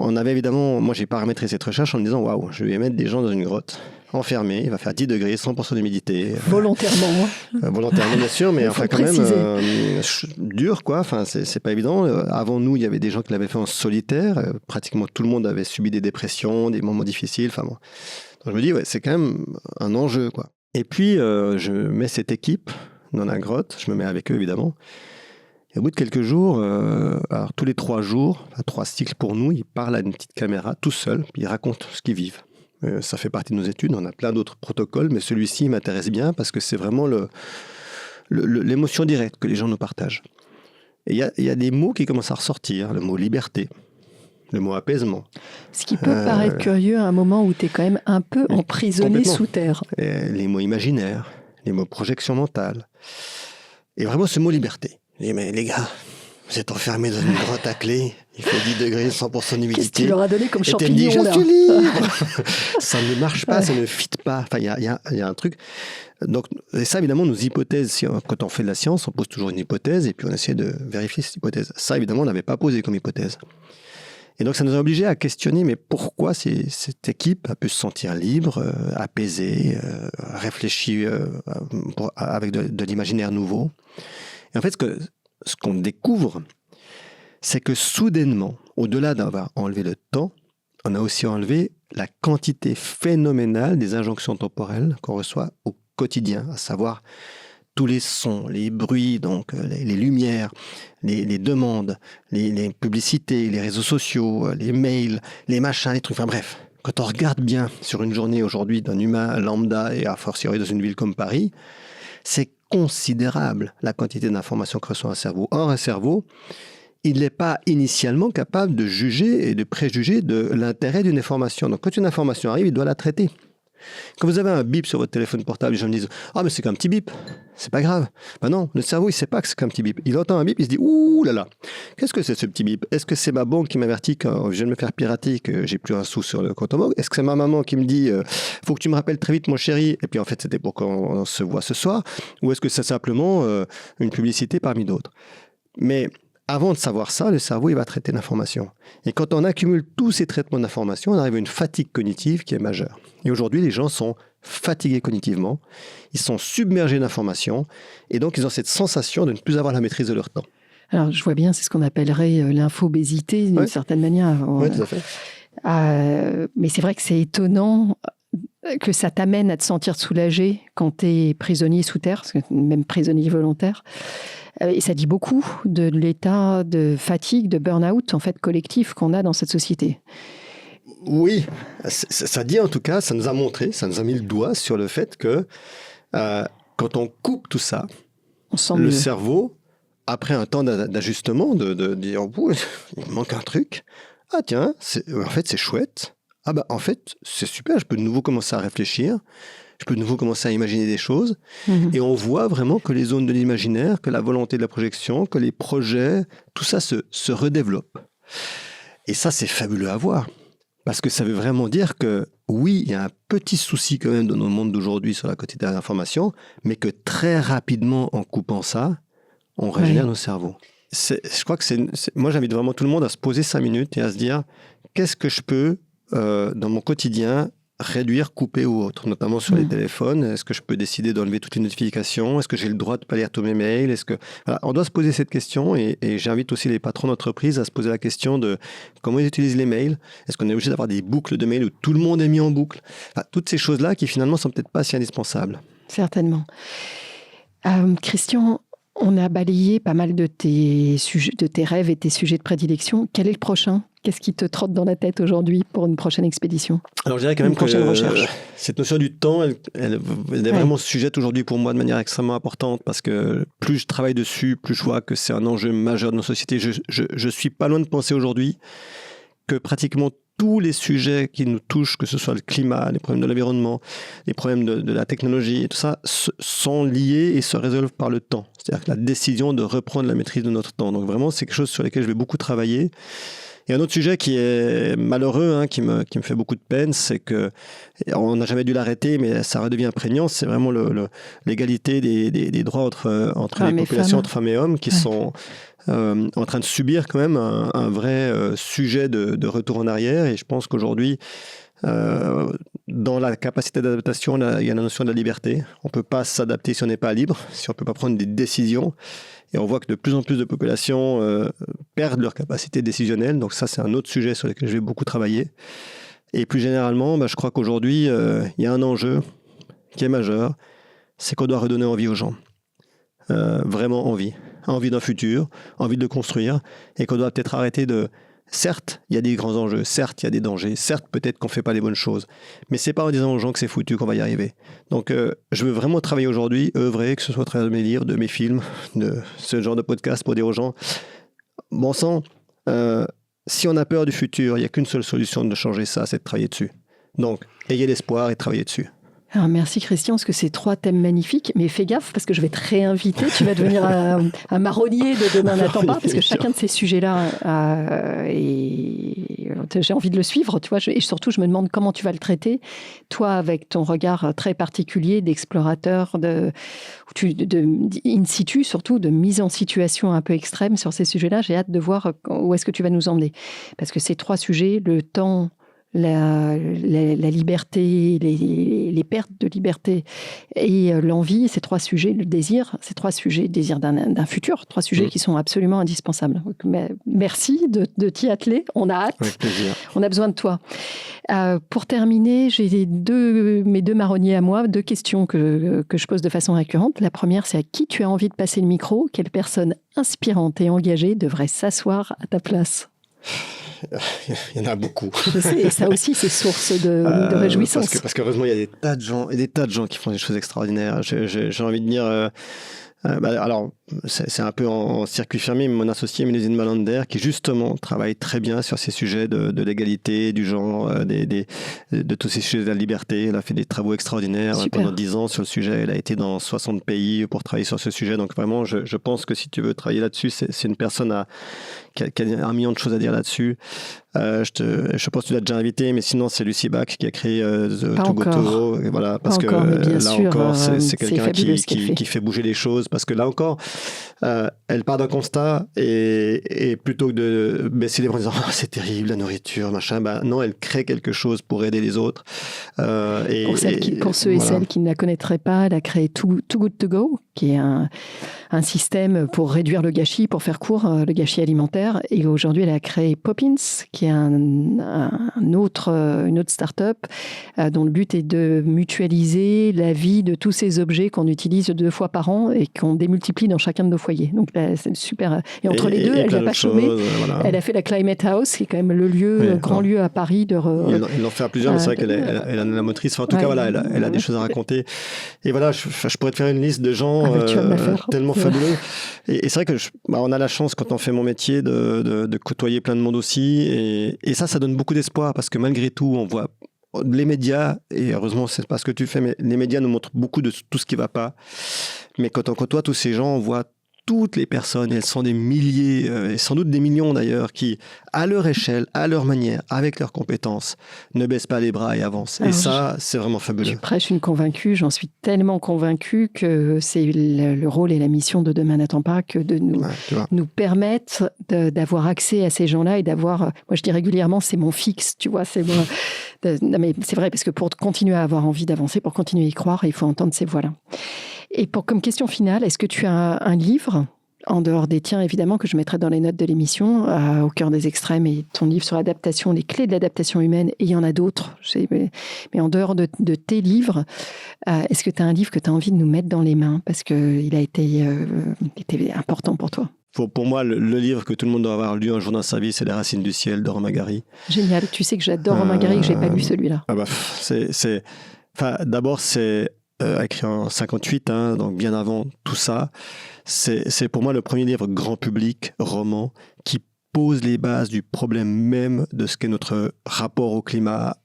On avait évidemment, moi j'ai paramétré cette recherche en me disant, waouh, je vais mettre des gens dans une grotte, enfermés, il va faire 10 degrés, 100% d'humidité. Volontairement. Volontairement, bien sûr, mais enfin quand même dur, quoi. Enfin, c'est pas évident. Avant nous, il y avait des gens qui l'avaient fait en solitaire. Pratiquement tout le monde avait subi des dépressions, des moments difficiles. Enfin bon. Donc je me dis, ouais, c'est quand même un enjeu, quoi. Et puis, je mets cette équipe dans la grotte, je me mets avec eux, évidemment. Et au bout de quelques jours, alors tous les 3 jours, 3 cycles pour nous, ils parlent à une petite caméra, tout seuls, puis ils racontent ce qu'ils vivent. Ça fait partie de nos études, on a plein d'autres protocoles, mais celui-ci m'intéresse bien parce que c'est vraiment l'émotion directe que les gens nous partagent. Et il y a des mots qui commencent à ressortir, le mot liberté, le mot apaisement. Ce qui peut paraître curieux à un moment où tu es quand même un peu emprisonné sous terre. Et les mots imaginaires, les mots projection mentale. Et vraiment ce mot liberté. Je dis, mais les gars, vous êtes enfermés dans une grotte à clé, il fait 10 degrés, 100% d'humidité. Qu'est-ce que tu leur as donné comme champignon? Et tu me dis, je suis libre. Ça ne marche pas, ça ne fit pas. Enfin, il y a un truc. Donc, et ça, évidemment, nos hypothèses, quand on fait de la science, on pose toujours une hypothèse et puis on essaie de vérifier cette hypothèse. Ça, évidemment, on n'avait pas posé comme hypothèse. Et donc, ça nous a obligés à questionner, mais pourquoi cette équipe a pu se sentir libre, apaisée, réfléchie avec de l'imaginaire nouveau. Et en fait, ce qu'on découvre, c'est que soudainement, au-delà d'avoir enlevé le temps, on a aussi enlevé la quantité phénoménale des injonctions temporelles qu'on reçoit au quotidien, à savoir tous les sons, les bruits, donc les lumières, les demandes, les publicités, les réseaux sociaux, les mails, les machins, les trucs, enfin bref. Quand on regarde bien sur une journée aujourd'hui d'un humain lambda et a fortiori dans une ville comme Paris, c'est considérable la quantité d'informations que reçoit un cerveau. Or, un cerveau, il n'est pas initialement capable de juger et de préjuger de l'intérêt d'une information. Donc, quand une information arrive, il doit la traiter. Quand vous avez un bip sur votre téléphone portable, les gens me disent « Ah, mais c'est qu'un petit bip, c'est pas grave. » Ben non, le cerveau, il ne sait pas que c'est qu'un petit bip. Il entend un bip, il se dit « Ouh là là, qu'est-ce que c'est ce petit bip? Est-ce que c'est ma banque qui m'avertit quand je viens de me faire pirater et que j'ai plus un sou sur le compte en banque? Est-ce que c'est ma maman qui me dit « Faut que tu me rappelles très vite, mon chéri ?» Et puis en fait, c'était pour qu'on se voit ce soir. Ou est-ce que c'est simplement une publicité parmi d'autres? Mais avant de savoir ça, le cerveau, il va traiter l'information. Et quand on accumule tous ces traitements d'information, on arrive à une fatigue cognitive qui est majeure. Et aujourd'hui, les gens sont fatigués cognitivement, ils sont submergés d'informations, et donc ils ont cette sensation de ne plus avoir la maîtrise de leur temps. Alors, je vois bien, c'est ce qu'on appellerait l'infobésité, d'une certaine manière. Oui, tout à fait. Mais c'est vrai que c'est étonnant que ça t'amène à te sentir soulagé quand tu es prisonnier sous terre, même prisonnier volontaire. Et ça dit beaucoup de l'état de fatigue, de burn-out en fait, collectif qu'on a dans cette société. Oui, ça dit en tout cas, ça nous a montré, ça nous a mis le doigt sur le fait que quand on coupe tout ça, le cerveau après un temps d'ajustement, de dire, oh, il me manque un truc. Ah tiens, en fait, c'est chouette. Ah bah, en fait, c'est super, je peux de nouveau commencer à réfléchir. Je peux de nouveau commencer à imaginer des choses. Et on voit vraiment que les zones de l'imaginaire, que la volonté de la projection, que les projets, tout ça se redéveloppe. Et ça, c'est fabuleux à voir. Parce que ça veut vraiment dire que, oui, il y a un petit souci quand même dans notre monde d'aujourd'hui sur la quantité d'informations, mais que très rapidement, en coupant ça, on régénère nos cerveaux. Je crois que moi, j'invite vraiment tout le monde à se poser 5 minutes et à se dire, qu'est-ce que je peux, dans mon quotidien, réduire, couper ou autre, notamment sur les téléphones. Est-ce que je peux décider d'enlever toutes les notifications? Est-ce que j'ai le droit de ne pas lire tous mes mails? Voilà, on doit se poser cette question et j'invite aussi les patrons d'entreprise à se poser la question de comment ils utilisent les mails. Est-ce qu'on est obligé d'avoir des boucles de mails où tout le monde est mis en boucle? Enfin, toutes ces choses-là qui finalement sont peut-être pas si indispensables. Certainement. Christian, on a balayé pas mal de tes sujets, de tes rêves et tes sujets de prédilection. Quel est le prochain? Qu'est-ce qui te trotte dans la tête aujourd'hui pour une prochaine expédition? Alors, je dirais quand même que cette notion du temps, elle est vraiment sujette aujourd'hui pour moi de manière extrêmement importante parce que plus je travaille dessus, plus je vois que c'est un enjeu majeur de nos sociétés. Je suis pas loin de penser aujourd'hui que pratiquement tous les sujets qui nous touchent, que ce soit le climat, les problèmes de l'environnement, les problèmes de la technologie et tout ça, sont liés et se résolvent par le temps. C'est-à-dire que la décision de reprendre la maîtrise de notre temps. Donc vraiment, c'est quelque chose sur lequel je vais beaucoup travailler. Et un autre sujet qui est malheureux, qui me fait beaucoup de peine, c'est que on n'a jamais dû l'arrêter, mais ça redevient prégnant. C'est vraiment l'égalité des droits entre les populations, entre femmes et hommes, qui sont en train de subir quand même un vrai sujet de retour en arrière. Et je pense qu'aujourd'hui, dans la capacité d'adaptation, il y a la notion de la liberté. On ne peut pas s'adapter si on n'est pas libre, si on ne peut pas prendre des décisions. Et on voit que de plus en plus de populations perdent leur capacité décisionnelle. Donc ça, c'est un autre sujet sur lequel je vais beaucoup travailler. Et plus généralement, je crois qu'aujourd'hui, il y a un enjeu qui est majeur. C'est qu'on doit redonner envie aux gens. Vraiment envie. Envie d'un futur, envie de le construire. Et qu'on doit peut-être arrêter de... Certes, il y a des grands enjeux, certes, il y a des dangers, certes, peut-être qu'on ne fait pas les bonnes choses, mais ce n'est pas en disant aux gens que c'est foutu qu'on va y arriver. Donc, je veux vraiment travailler aujourd'hui, œuvrer, que ce soit à travers de mes livres, de mes films, de ce genre de podcast pour dire aux gens, bon sang, si on a peur du futur, il n'y a qu'une seule solution de changer ça, c'est de travailler dessus. Donc, ayez l'espoir et travaillez dessus. Alors merci Christian, parce que c'est 3 thèmes magnifiques, mais fais gaffe parce que je vais te réinviter, tu vas devenir un marronnier de Demain n'attend pas, parce que chacun de ces sujets-là, j'ai envie de le suivre, tu vois, et surtout je me demande comment tu vas le traiter, toi avec ton regard très particulier d'explorateur, in situ surtout, de mise en situation un peu extrême sur ces sujets-là. J'ai hâte de voir où est-ce que tu vas nous emmener, parce que ces 3 sujets, le temps, la liberté, les pertes de liberté et l'envie, ces 3 sujets, le désir, ces 3 sujets, désir d'un futur, 3 sujets qui sont absolument indispensables. Donc, merci de t'y atteler, on a hâte, avec plaisir. On a besoin de toi. Pour terminer, j'ai mes 2 marronniers à moi, 2 questions que je pose de façon récurrente. La première, c'est à qui tu as envie de passer le micro? Quelle personne inspirante et engagée devrait s'asseoir à ta place? Il y en a beaucoup. Je sais, et ça aussi, c'est source de réjouissance. Parce qu'heureusement, il y a des tas de gens qui font des choses extraordinaires. J'ai envie de dire... alors, c'est un peu en circuit fermé, mais mon associé Mélusine Malander, qui justement travaille très bien sur ces sujets de l'égalité, du genre, de tous ces sujets de la liberté. Elle a fait des travaux extraordinaires pendant 10 ans sur le sujet. Elle a été dans 60 pays pour travailler sur ce sujet. Donc vraiment, je pense que si tu veux travailler là-dessus, c'est une personne qui a 1 million de choses à dire là-dessus. Je pense que tu l'as déjà invité, mais sinon c'est Lucie Bach qui a créé To Go To. Voilà, parce que là encore, c'est quelqu'un qui fait bouger les choses. Parce que là encore, elle part d'un constat et plutôt que de baisser les bras en disant oh, c'est terrible la nourriture, machin, non, elle crée quelque chose pour aider les autres. Pour ceux et celles qui ne la connaîtraient pas, elle a créé Too Good To Go, qui est un système pour réduire le gâchis, pour faire court, le gâchis alimentaire. Et aujourd'hui, elle a créé Poppins, qui est une autre start-up dont le but est de mutualiser la vie de tous ces objets qu'on utilise 2 fois par an et qu'on démultiplie dans chacun de nos foyers. Donc là, c'est super. Et entre les deux, elle n'a pas chômé. Voilà. Elle a fait la Climate House, qui est quand même le grand lieu à Paris. Ils l'ont fait à plusieurs, mais c'est vrai qu'elle a la motrice. Enfin, en tout cas, voilà, elle a des choses à raconter. Et voilà, je pourrais te faire une liste de gens tellement fabuleux. Et c'est vrai que on a la chance quand on fait mon métier de côtoyer plein de monde aussi. Et ça donne beaucoup d'espoir parce que malgré tout, on voit les médias, et heureusement c'est pas ce que tu fais, mais les médias nous montrent beaucoup de tout ce qui va pas. Mais quand on côtoie tous ces gens, on voit toutes les personnes, elles sont des milliers, et sans doute des millions d'ailleurs, qui, à leur échelle, à leur manière, avec leurs compétences, ne baissent pas les bras et avancent. Alors, et ça, c'est vraiment fabuleux. Je prêche une convaincue, j'en suis tellement convaincue que c'est le rôle et la mission de Demain n'attend pas que de nous permettre d'avoir accès à ces gens-là et d'avoir, moi je dis régulièrement, c'est mon fixe, tu vois, c'est moi. Non, mais c'est vrai, parce que pour continuer à avoir envie d'avancer, pour continuer à y croire, il faut entendre ces voix-là. Et comme question finale, est-ce que tu as un livre, en dehors des tiens évidemment, que je mettrai dans les notes de l'émission, au cœur des extrêmes, et ton livre sur l'adaptation, les clés de l'adaptation humaine, et il y en a d'autres, mais en dehors de tes livres, est-ce que tu as un livre que tu as envie de nous mettre dans les mains, parce qu'il a été important pour toi? Pour moi, le livre que tout le monde doit avoir lu un jour dans sa vie, c'est Les Racines du ciel de Romain Gary. Génial, tu sais que j'adore Romain Gary et que je n'ai pas lu celui-là. D'abord, c'est écrit en 58, donc bien avant tout ça. C'est pour moi le premier livre grand public, roman, qui pose les bases du problème même de ce qu'est notre rapport au climat,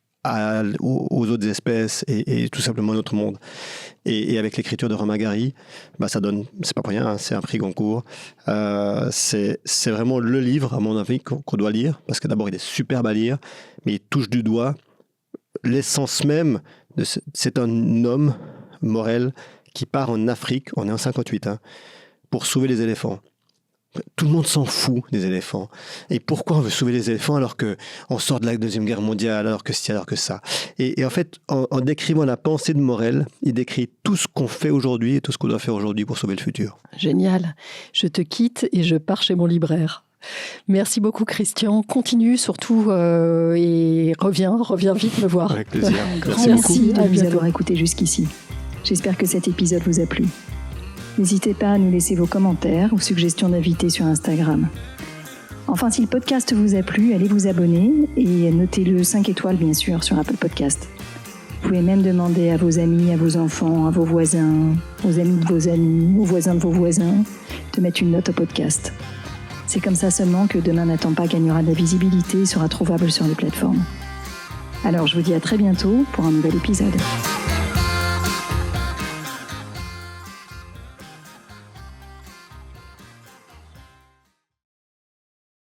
aux autres espèces et tout simplement notre monde. Et avec l'écriture de Romain Gary, ça donne, c'est pas pour rien, c'est un prix Goncourt. C'est vraiment le livre, à mon avis, qu'on doit lire, parce que d'abord il est superbe à lire, mais il touche du doigt l'essence même c'est un homme, Morel, qui part en Afrique, on est en 58, pour sauver les éléphants. Tout le monde s'en fout des éléphants. Et pourquoi on veut sauver les éléphants alors qu'on sort de la Deuxième Guerre mondiale, alors que ci, alors que ça. Et en fait, en décrivant la pensée de Morel, il décrit tout ce qu'on fait aujourd'hui et tout ce qu'on doit faire aujourd'hui pour sauver le futur. Génial. Je te quitte et je pars chez mon libraire. Merci beaucoup Christian. Continue surtout et reviens vite me voir. Avec plaisir. Merci de nous avoir écoutés jusqu'ici. J'espère que cet épisode vous a plu. N'hésitez pas à nous laisser vos commentaires ou suggestions d'invités sur Instagram. Enfin, si le podcast vous a plu, allez vous abonner et notez-le 5 étoiles bien sûr sur Apple Podcast. Vous pouvez même demander à vos amis, à vos enfants, à vos voisins, aux amis de vos amis, aux voisins de vos voisins, de mettre une note au podcast. C'est comme ça seulement que Demain n'attend pas gagnera de la visibilité et sera trouvable sur les plateformes. Alors je vous dis à très bientôt pour un nouvel épisode.